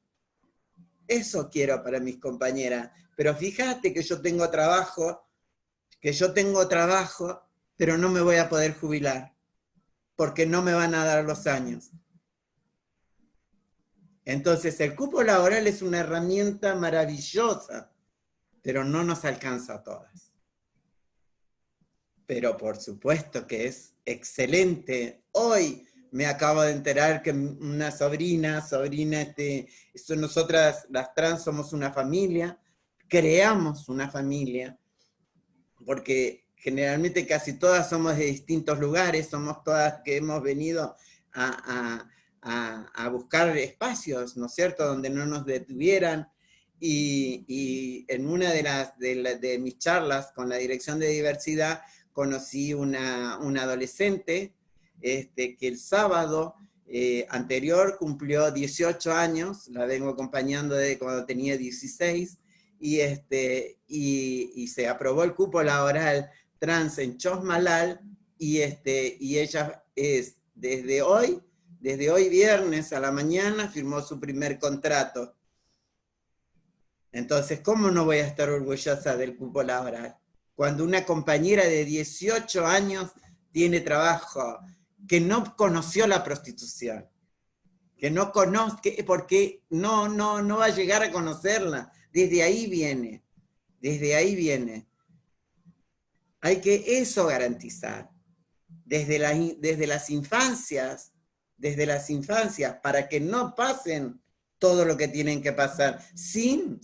Eso quiero para mis compañeras. Pero fíjate que yo tengo trabajo, pero no me voy a poder jubilar, porque no me van a dar los años. Entonces, el cupo laboral es una herramienta maravillosa, pero no nos alcanza a todas. Pero por supuesto que es excelente hoy Me acabo de enterar que una sobrina, nosotras las trans somos una familia, creamos una familia, porque generalmente casi todas somos de distintos lugares, somos todas que hemos venido a buscar espacios, ¿no es cierto?, donde no nos detuvieran, y en una de mis charlas con la Dirección de Diversidad conocí una adolescente que el sábado anterior cumplió 18 años, la vengo acompañando desde cuando tenía 16, y se aprobó el cupo laboral trans en Chosmalal, y ella es, desde hoy viernes a la mañana, firmó su primer contrato. Entonces, ¿cómo no voy a estar orgullosa del cupo laboral? Cuando una compañera de 18 años tiene trabajo, que no conoció la prostitución, que no conoce, porque no va a llegar a conocerla. Desde ahí viene. Hay que eso garantizar. Desde las infancias, para que no pasen todo lo que tienen que pasar, sin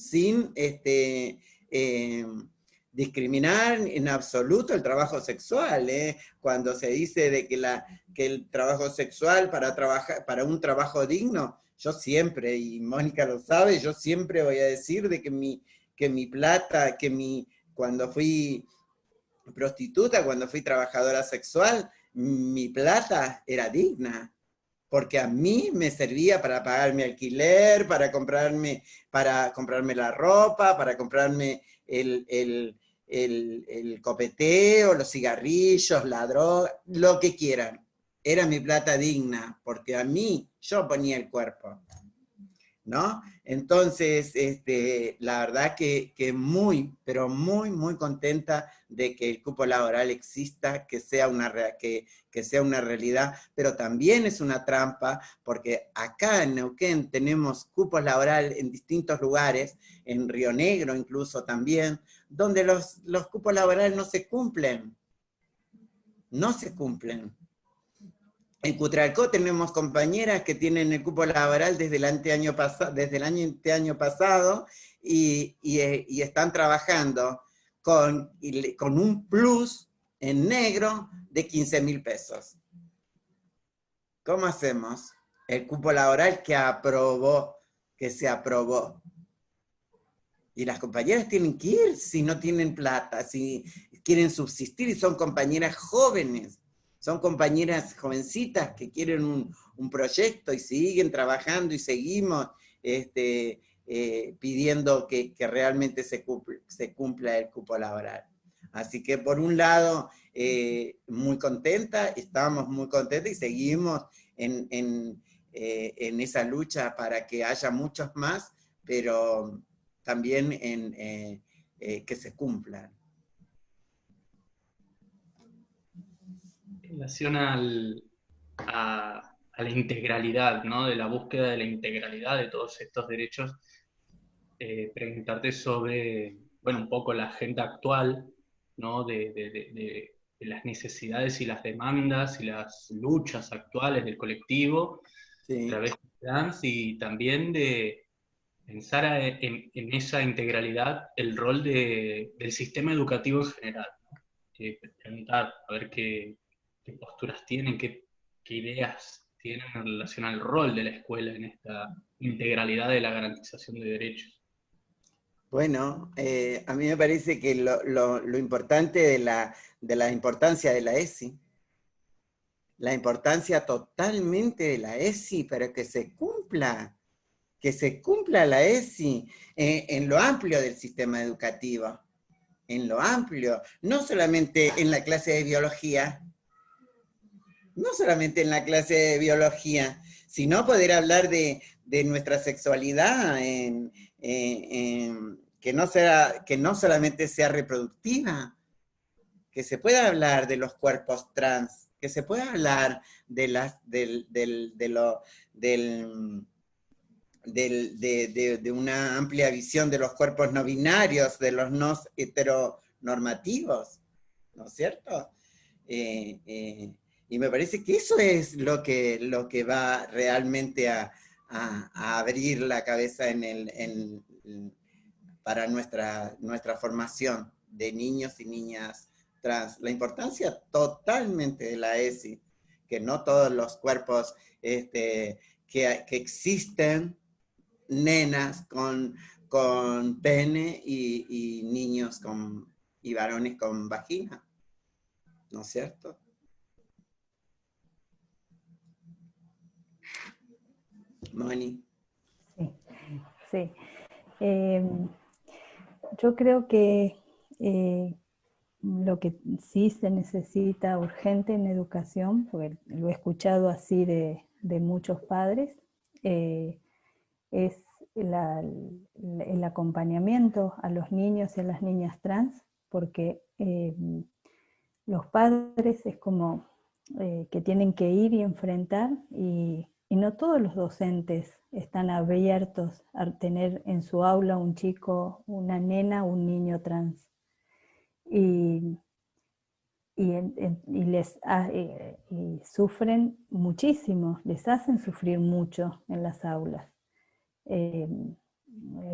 discriminar en absoluto el trabajo sexual, cuando se dice de que el trabajo sexual para un trabajo digno, yo siempre, y Mónica lo sabe, yo siempre voy a decir de que mi plata, cuando fui prostituta, cuando fui trabajadora sexual, mi plata era digna, porque a mí me servía para pagar mi alquiler, para comprarme la ropa, para comprarme el copeteo, los cigarrillos, la droga, lo que quieran. Era mi plata digna, porque yo ponía el cuerpo, ¿no? Entonces, la verdad que muy, pero muy, muy contenta de que el cupo laboral exista, que sea una realidad, pero también es una trampa, porque acá en Neuquén tenemos cupos laborales en distintos lugares, en Río Negro incluso también, donde los cupos laborales no se cumplen. En Cutralcó tenemos compañeras que tienen el cupo laboral desde el año pasado y están trabajando con un plus en negro de 15.000 pesos. ¿Cómo hacemos? El cupo laboral que se aprobó. Y las compañeras tienen que ir si no tienen plata, si quieren subsistir, y son compañeras jóvenes. Son compañeras jovencitas que quieren un proyecto y siguen trabajando y seguimos pidiendo que realmente se cumpla el cupo laboral. Así que por un lado, muy contenta, estamos muy contentos y seguimos en esa lucha para que haya muchos más, pero también que se cumplan. En relación a la integralidad, ¿no? De la búsqueda de la integralidad de todos estos derechos, preguntarte sobre, bueno, un poco la agenda actual, ¿no? De las necesidades y las demandas y las luchas actuales del colectivo, Sí. travestis trans, y también de pensar en esa integralidad el rol del sistema educativo en general, ¿no? Preguntar, a ver qué posturas tienen, qué ideas tienen en relación al rol de la escuela en esta integralidad de la garantización de derechos. Bueno, a mí me parece que lo importante de la importancia de la ESI, la importancia totalmente de la ESI, pero que se cumpla la ESI en lo amplio del sistema educativo, en lo amplio, no solamente en la clase de biología, sino poder hablar de nuestra sexualidad que no solamente sea reproductiva, que se pueda hablar de los cuerpos trans, que se pueda hablar de una amplia visión de los cuerpos no binarios, de los no heteronormativos, ¿no es cierto? Y me parece que eso es lo que va realmente a abrir la cabeza para nuestra formación de niños y niñas trans. La importancia totalmente de la ESI, que no todos los cuerpos que existen, nenas con pene y niños y varones con vagina, ¿no es cierto? Moni. Sí, sí. Yo creo que lo que sí se necesita urgente en educación, porque lo he escuchado así de muchos padres, es el acompañamiento a los niños y a las niñas trans, porque los padres es como que tienen que ir y enfrentar, y no todos los docentes están abiertos a tener en su aula un chico, una nena, un niño trans. Y sufren muchísimo, les hacen sufrir mucho en las aulas.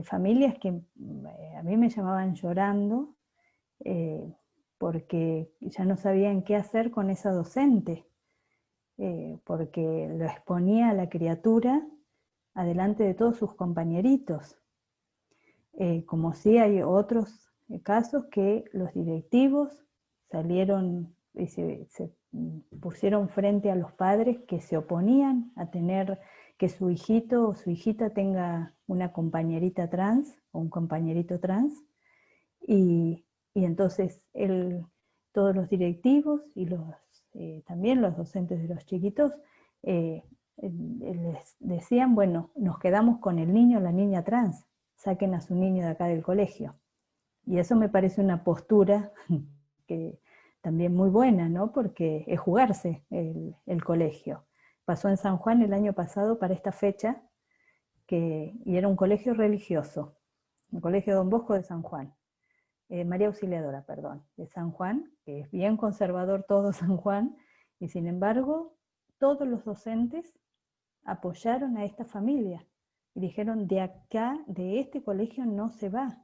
Familias que a mí me llamaban llorando porque ya no sabían qué hacer con esa docente, porque lo exponía a la criatura adelante de todos sus compañeritos. Como sí hay otros casos que los directivos salieron y se pusieron frente a los padres que se oponían a tener que su hijito o su hijita tenga una compañerita trans o un compañerito trans, y entonces todos los directivos y también los docentes de los chiquitos les decían, bueno, nos quedamos con el niño o la niña trans, saquen a su niño de acá del colegio. Y eso me parece una postura que también muy buena, ¿no? Porque es jugarse el colegio. Pasó en San Juan el año pasado para esta fecha, y era un colegio religioso, el colegio Don Bosco de San Juan, María Auxiliadora, perdón, de San Juan, que es bien conservador todo San Juan, y sin embargo todos los docentes apoyaron a esta familia y dijeron, de acá, de este colegio no se va.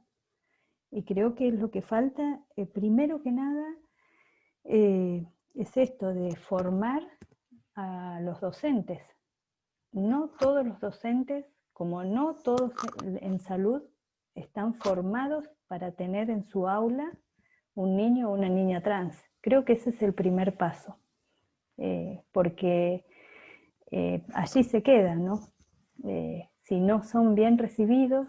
Y creo que lo que falta, primero que nada, es esto de formar a los docentes. No todos los docentes, como no todos en salud, están formados para tener en su aula un niño o una niña trans. Creo que ese es el primer paso, porque allí se quedan, ¿no? Si no son bien recibidos,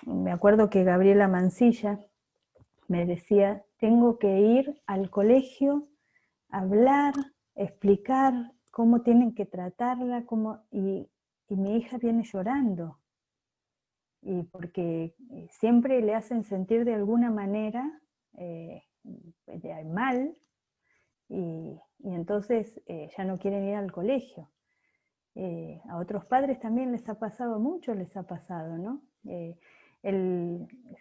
me acuerdo que Gabriela Mancilla me decía, tengo que ir al colegio, hablar, explicar cómo tienen que tratarla, y mi hija viene llorando, y porque siempre le hacen sentir de alguna manera mal, y entonces ya no quieren ir al colegio. A otros padres también les ha pasado, mucho les ha pasado, ¿no?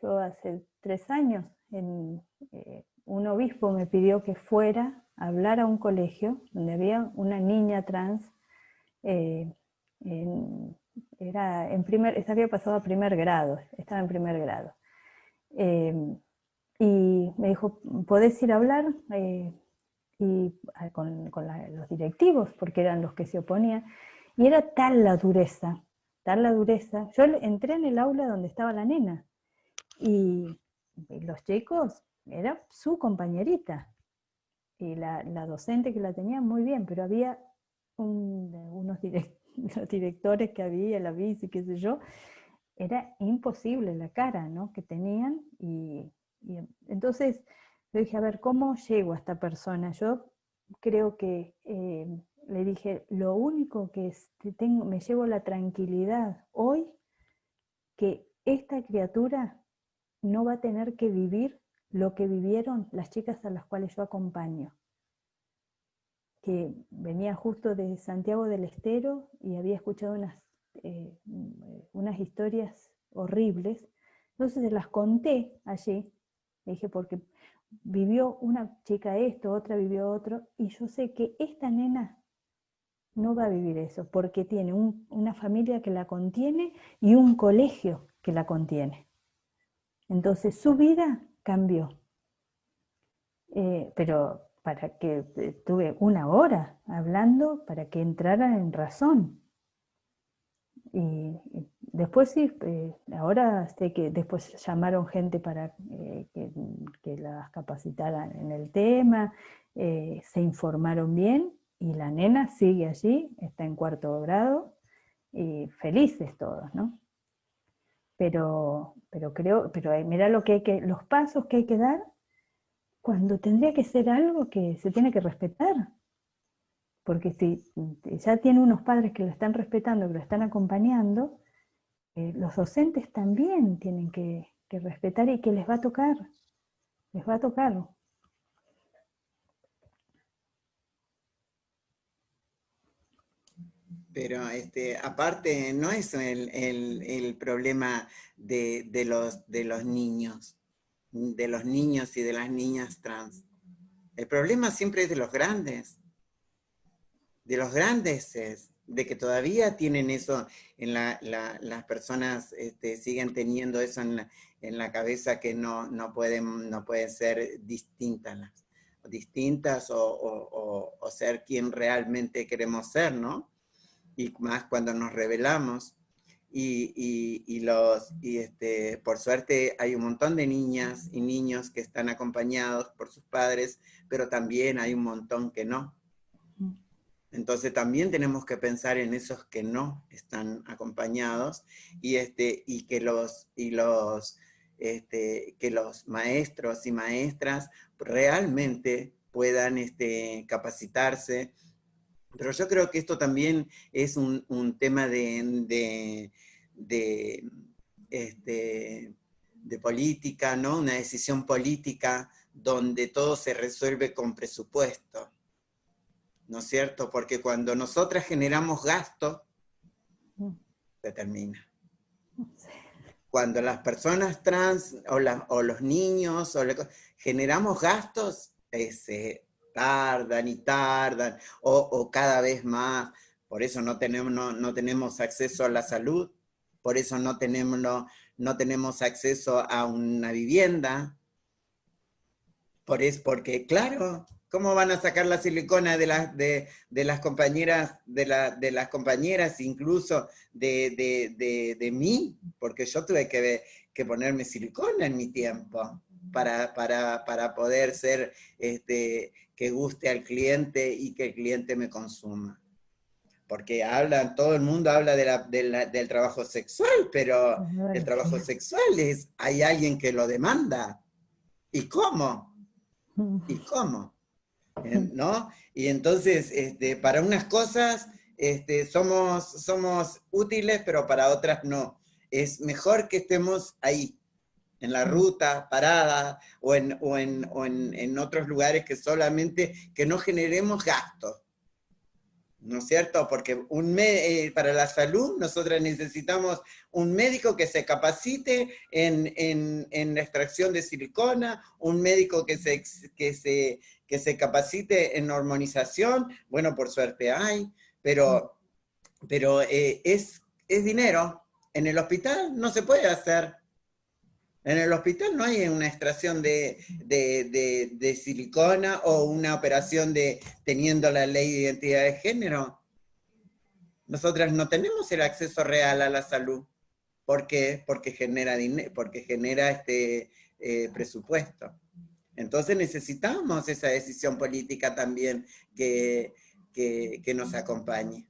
Yo hace 3 años, un obispo me pidió que fuera a hablar a un colegio donde había una niña trans, había pasado a primer grado, estaba en primer grado. Y me dijo, ¿podés ir a hablar? Con los directivos, porque eran los que se oponían, y era tal la dureza. Yo entré en el aula donde estaba la nena, y los chicos, era su compañerita, y la docente que la tenía muy bien, pero había unos directores que había, la vice, qué sé yo, era imposible la cara, ¿no?, que tenían, y entonces yo dije, a ver, ¿cómo llego a esta persona? Yo creo que le dije, lo único que me llevo la tranquilidad hoy, que esta criatura no va a tener que vivir lo que vivieron las chicas a las cuales yo acompaño, que venía justo de Santiago del Estero y había escuchado unas historias horribles. Entonces se las conté allí, le dije, porque vivió una chica esto, otra vivió otro, y yo sé que esta nena no va a vivir eso, porque tiene una familia que la contiene y un colegio que la contiene. Entonces su vida cambió. Pero para que tuve 1 hora hablando para que entraran en razón. Y después sí, ahora sé que después llamaron gente para que las capacitaran en el tema, se informaron bien, y la nena sigue allí, está en 4º grado, y felices todos, ¿no? Pero mirá los pasos que hay que dar cuando tendría que ser algo que se tiene que respetar. Porque si ya tiene unos padres que lo están respetando, que lo están acompañando, los docentes también tienen que respetar, y que les va a tocar, les va a tocar. Pero aparte no es el problema de los niños y de las niñas trans. El problema siempre es de los grandes. De los grandes es de que todavía tienen eso en las personas siguen teniendo eso en la cabeza, que no pueden ser distintas o ser quien realmente queremos ser, ¿no? Y más cuando nos rebelamos. Por suerte hay un montón de niñas y niños que están acompañados por sus padres, pero también hay un montón que no. Entonces también tenemos que pensar en esos que no están acompañados, y que los maestros y maestras realmente puedan capacitarse. Pero yo creo que esto también es un tema de política, ¿no? Una decisión política donde todo se resuelve con presupuesto, ¿no es cierto? Porque cuando nosotras generamos gasto, se termina. Cuando las personas trans o los niños generamos gastos, tardan y tardan, o cada vez más. Por eso no tenemos acceso a la salud, por eso no tenemos acceso a una vivienda, porque claro, ¿cómo van a sacar la silicona de las compañeras, de las compañeras, incluso de mí? Porque yo tuve que ponerme silicona en mi tiempo para poder ser, que guste al cliente y que el cliente me consuma. Porque todo el mundo habla del trabajo sexual, pero el trabajo sexual hay alguien que lo demanda. ¿Y cómo? ¿Y cómo? ¿No? Y entonces, para unas cosas somos útiles, pero para otras no. Es mejor que estemos ahí, en la ruta, parada, o en otros lugares que no generemos gastos, ¿no es cierto? Porque para la salud nosotros necesitamos un médico que se capacite en la extracción de silicona, un médico que se capacite en hormonización. Bueno, por suerte hay, pero es dinero. En el hospital no se puede hacer. En el hospital no hay una extracción de silicona o una operación teniendo la ley de identidad de género. Nosotras no tenemos el acceso real a la salud. ¿Por qué? Porque genera presupuesto. Entonces necesitamos esa decisión política también que nos acompañe.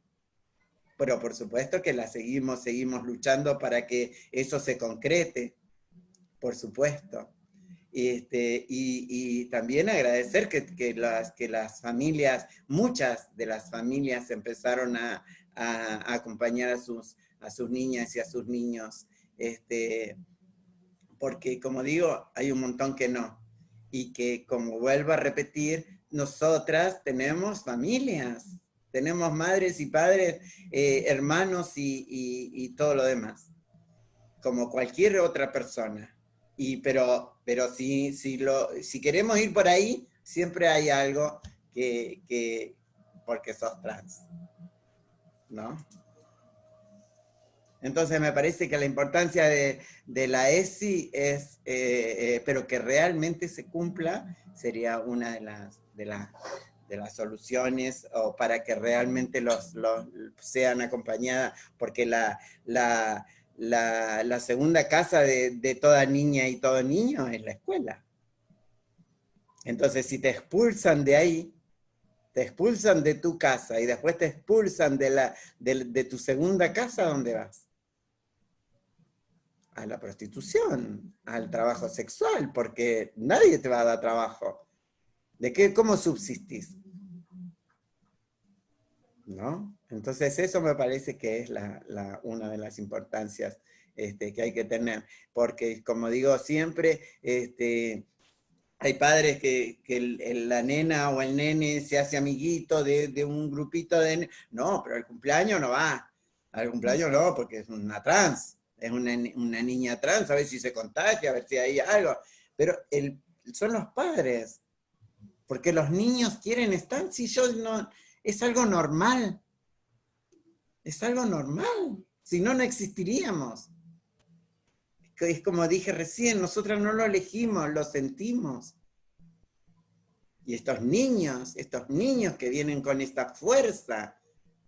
Pero por supuesto que seguimos luchando para que eso se concrete. Por supuesto. Y también agradecer que las familias, muchas de las familias empezaron a acompañar a sus niñas y a sus niños, porque como digo, hay un montón que no. Y que, como vuelvo a repetir, nosotras tenemos familias, tenemos madres y padres, hermanos y todo lo demás, como cualquier otra persona. pero si queremos ir por ahí, siempre hay algo porque sos trans, ¿no? Entonces me parece que la importancia de la ESI es, pero que realmente se cumpla, sería una de las soluciones, o para que realmente los sean acompañadas, porque la segunda casa de toda niña y todo niño es la escuela. Entonces, si te expulsan de ahí, te expulsan de tu casa y después te expulsan de tu segunda casa, ¿a dónde vas? A la prostitución, al trabajo sexual, porque nadie te va a dar trabajo. ¿Cómo subsistís? ¿No? Entonces eso me parece que es una de las importancias que hay que tener, porque como digo siempre, hay padres que la nena o el nene se hace amiguito de un grupito de... No, pero al cumpleaños no va, al cumpleaños no, porque es una trans, es una niña trans, a ver si se contagia, a ver si hay algo, pero son los padres, porque los niños quieren estar, si yo no... Es algo normal. Es algo normal. Si no, no existiríamos. Es como dije recién, nosotros no lo elegimos, lo sentimos. Y estos niños que vienen con esta fuerza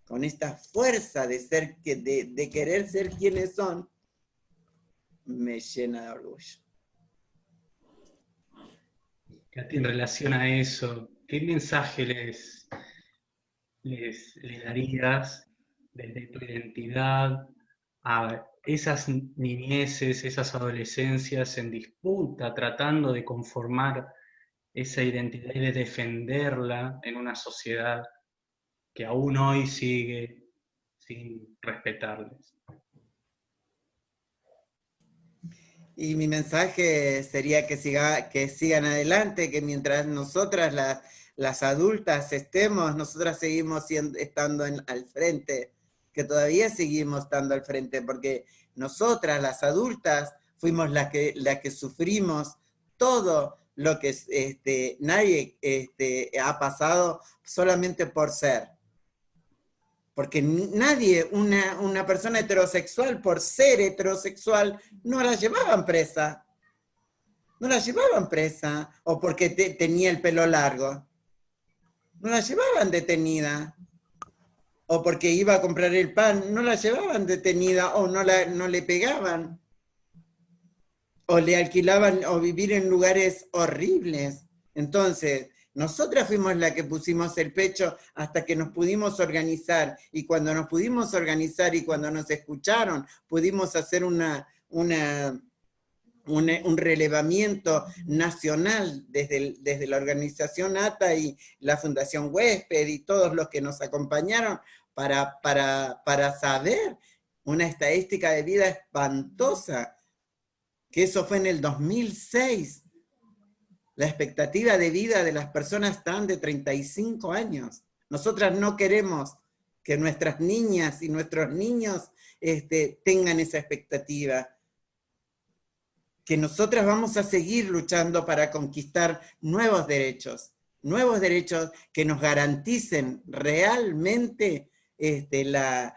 de querer ser quienes son, me llena de orgullo. Katy, en relación a eso, ¿qué mensaje les darías desde tu identidad a esas niñeces, esas adolescencias en disputa, tratando de conformar esa identidad y de defenderla en una sociedad que aún hoy sigue sin respetarles? Y mi mensaje sería que sigan adelante, que mientras nosotras las adultas nosotras seguimos estando al frente, que todavía seguimos estando al frente, porque nosotras, las adultas, fuimos las que sufrimos todo lo que nadie ha pasado solamente por ser. Porque nadie, una persona heterosexual, por ser heterosexual, no la llevaban presa. No la llevaban presa, o porque tenía el pelo largo. No la llevaban detenida. O porque iba a comprar el pan, no la llevaban detenida, o no le pegaban. O le alquilaban, o vivir en lugares horribles. Entonces, nosotras fuimos las que pusimos el pecho hasta que nos pudimos organizar, y cuando nos pudimos organizar y cuando nos escucharon, pudimos hacer un relevamiento nacional desde la organización ATA y la Fundación Huésped y todos los que nos acompañaron para saber una estadística de vida espantosa, que eso fue en el 2006. La expectativa de vida de las personas están de 35 años. Nosotras no queremos que nuestras niñas y nuestros niños tengan esa expectativa. Que nosotras vamos a seguir luchando para conquistar nuevos derechos que nos garanticen realmente la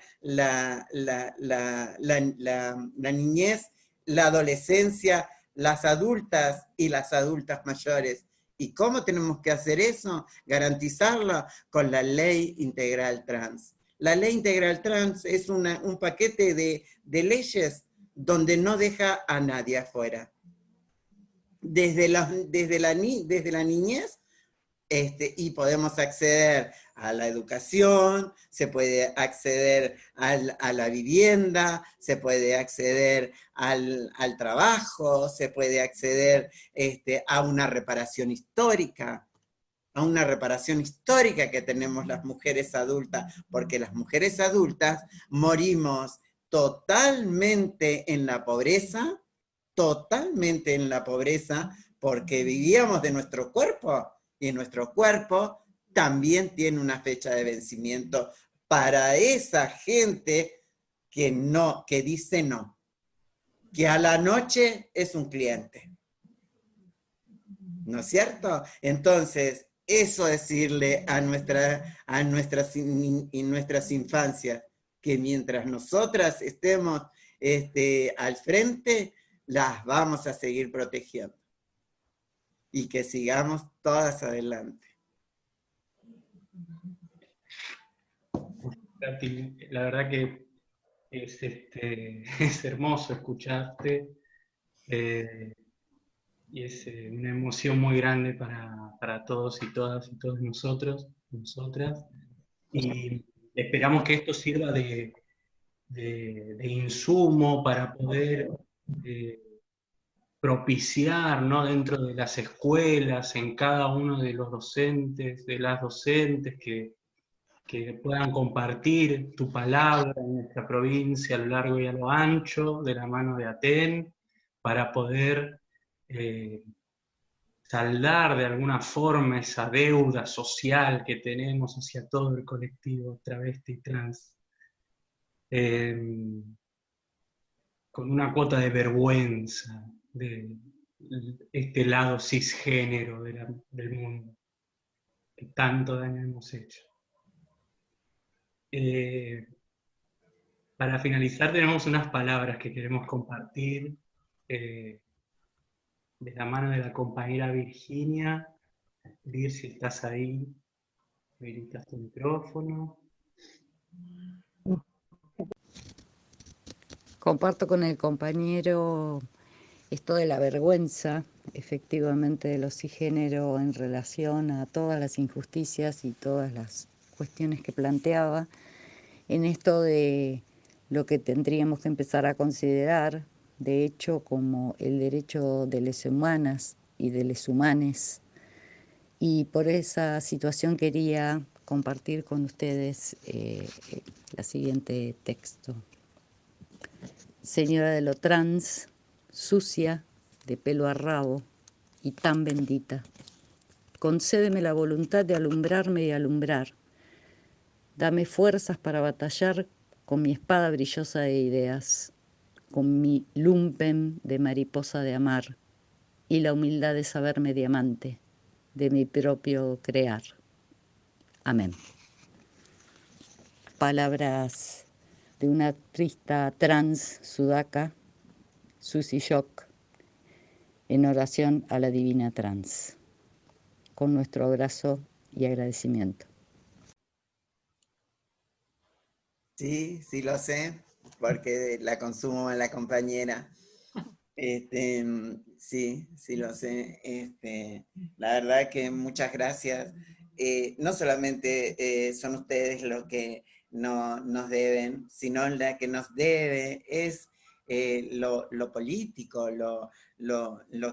niñez, la adolescencia, las adultas y las adultas mayores. ¿Y cómo tenemos que hacer eso? Garantizarlo con la Ley Integral Trans. La Ley Integral Trans es un paquete de leyes donde no deja a nadie afuera. Desde la niñez, y podemos acceder a la educación, se puede acceder a la vivienda, se puede acceder al trabajo, se puede acceder a una reparación histórica, que tenemos las mujeres adultas, porque las mujeres adultas morimos totalmente en la pobreza, porque vivíamos de nuestro cuerpo, y nuestro cuerpo también tiene una fecha de vencimiento para esa gente que dice no, que a la noche es un cliente. ¿No es cierto? Entonces, eso decirle a nuestras infancias, que mientras nosotras estemos al frente, las vamos a seguir protegiendo. Y que sigamos todas adelante. La verdad que es hermoso escucharte, y es una emoción muy grande para todos y todas y todos nosotros, nosotras, y esperamos que esto sirva de insumo para poder propiciar, ¿no?, dentro de las escuelas, en cada uno de los docentes, de las docentes, que puedan compartir tu palabra en nuestra provincia a lo largo y a lo ancho, de la mano de Aten, para poder saldar de alguna forma esa deuda social que tenemos hacia todo el colectivo travesti y trans, con una cuota de vergüenza de este lado cisgénero del mundo, que tanto daño hemos hecho. Para finalizar, tenemos unas palabras que queremos compartir de la mano de la compañera Virginia. Vir, si estás ahí, habilitas tu micrófono. Comparto con el compañero esto de la vergüenza, efectivamente, de los cisgénero en relación a todas las injusticias y todas las cuestiones que planteaba, en esto de lo que tendríamos que empezar a considerar, de hecho, como el derecho de les humanas y de les humanes. Y por esa situación quería compartir con ustedes la siguiente texto. Señora de lo trans, sucia, de pelo a rabo y tan bendita, concédeme la voluntad de alumbrarme y alumbrar. Dame fuerzas para batallar con mi espada brillosa de ideas, con mi lumpen de mariposa de amar y la humildad de saberme diamante de mi propio crear. Amén. Palabras de una artista trans sudaca, Susie Shock, en oración a la divina trans, con nuestro abrazo y agradecimiento. Sí, sí lo sé, porque la consumo en la compañera. Sí, sí lo sé. La verdad que muchas gracias. No solamente son ustedes los que nos deben, sino la que nos debe es lo político, lo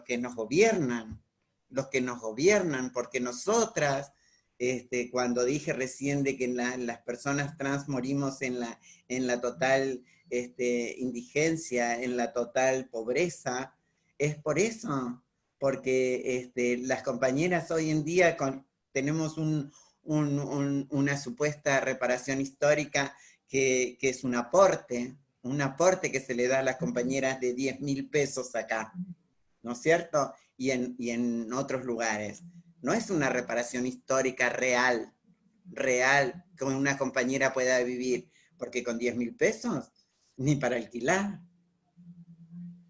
que nos gobiernan, los que nos gobiernan, porque nosotras, cuando dije recién de que las personas trans morimos en la total indigencia, en la total pobreza, es por eso, porque las compañeras hoy en día tenemos una supuesta reparación histórica que es un aporte que se le da a las compañeras de 10.000 pesos acá, ¿no es cierto? Y en otros lugares. No es una reparación histórica real, que una compañera pueda vivir, porque con 10.000 pesos, ni para alquilar.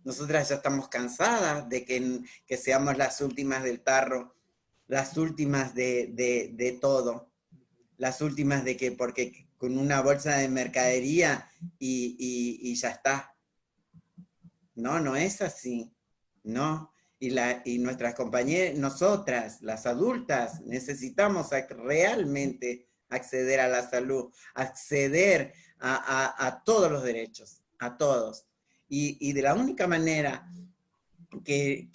Nosotras ya estamos cansadas de que seamos las últimas del tarro, las últimas de todo, las últimas de que, porque con una bolsa de mercadería y ya está. No es así, no. Y nuestras compañeras, nosotras, las adultas, necesitamos realmente acceder a la salud, acceder a todos los derechos, a todos. Y de la única manera que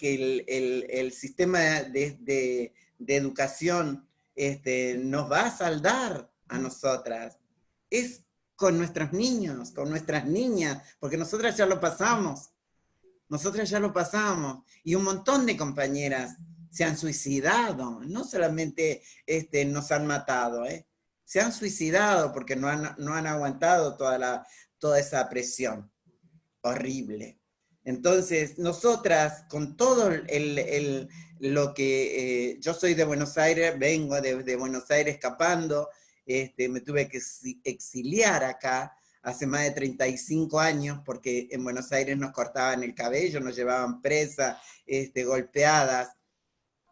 el sistema de educación nos va a saldar a nosotras es con nuestros niños, con nuestras niñas, porque nosotras ya lo pasamos. Nosotras ya lo pasamos, y un montón de compañeras se han suicidado, no solamente nos han matado, se han suicidado porque no han aguantado toda esa presión horrible. Entonces, nosotras, con todo lo que yo soy de Buenos Aires, vengo de Buenos Aires escapando, me tuve que exiliar acá hace más de 35 años, porque en Buenos Aires nos cortaban el cabello, nos llevaban presas, golpeadas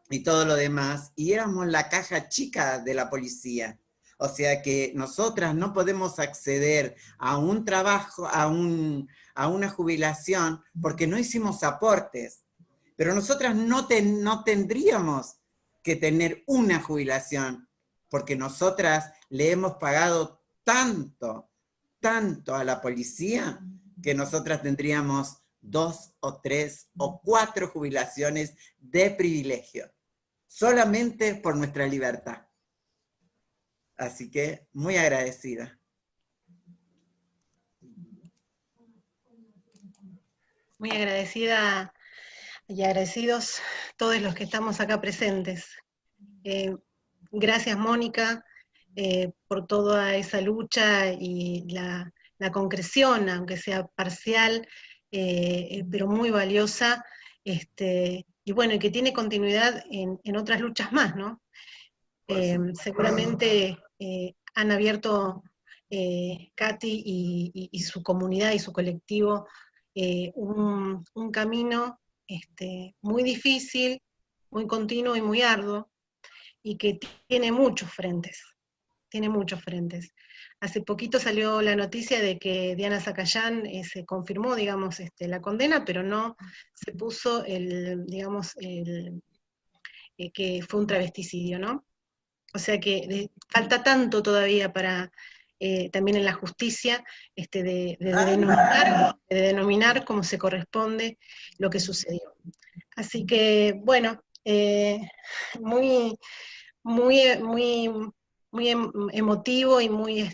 y todo lo demás, y éramos la caja chica de la policía. O sea que nosotras no podemos acceder a un trabajo, a una jubilación, porque no hicimos aportes. Pero nosotras no tendríamos que tener una jubilación, porque nosotras le hemos pagado tanto a la policía, que nosotras tendríamos 2 o 3 o 4 jubilaciones de privilegio, solamente por nuestra libertad. Así que muy agradecida. Muy agradecida y agradecidos todos los que estamos acá presentes. Gracias, Mónica, por toda esa lucha y la concreción, aunque sea parcial, pero muy valiosa, y bueno, y que tiene continuidad en otras luchas más, ¿no? Seguramente han abierto Katy y su comunidad y su colectivo un camino muy difícil, muy continuo y muy arduo, y que tiene muchos frentes, Hace poquito salió la noticia de que Diana Zacayán se confirmó, digamos, la condena, pero no se puso que fue un travesticidio, ¿no? O sea que falta tanto todavía para, también en la justicia, de denominar como se corresponde lo que sucedió. Así que, bueno, muy emotivo y muy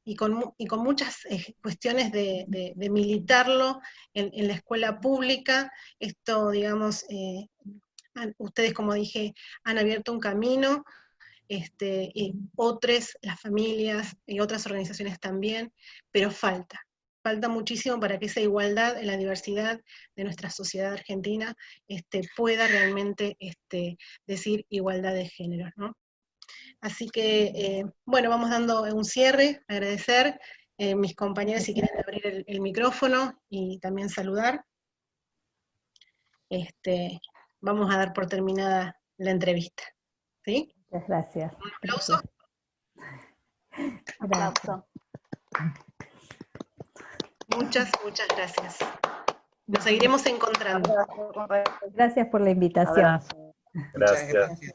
y con muchas cuestiones de militarlo en la escuela pública. Esto, digamos, ustedes, como dije, han abierto un camino, y otras, las familias y otras organizaciones también, pero falta muchísimo para que esa igualdad en la diversidad de nuestra sociedad argentina pueda realmente decir igualdad de género, ¿no? Así que, bueno, vamos dando un cierre, agradecer, mis compañeros si quieren abrir el micrófono y también saludar. Vamos a dar por terminada la entrevista, ¿sí? Muchas gracias. Un aplauso. Gracias. Muchas gracias. Nos seguiremos encontrando. Gracias por la invitación. Gracias. Muchas gracias.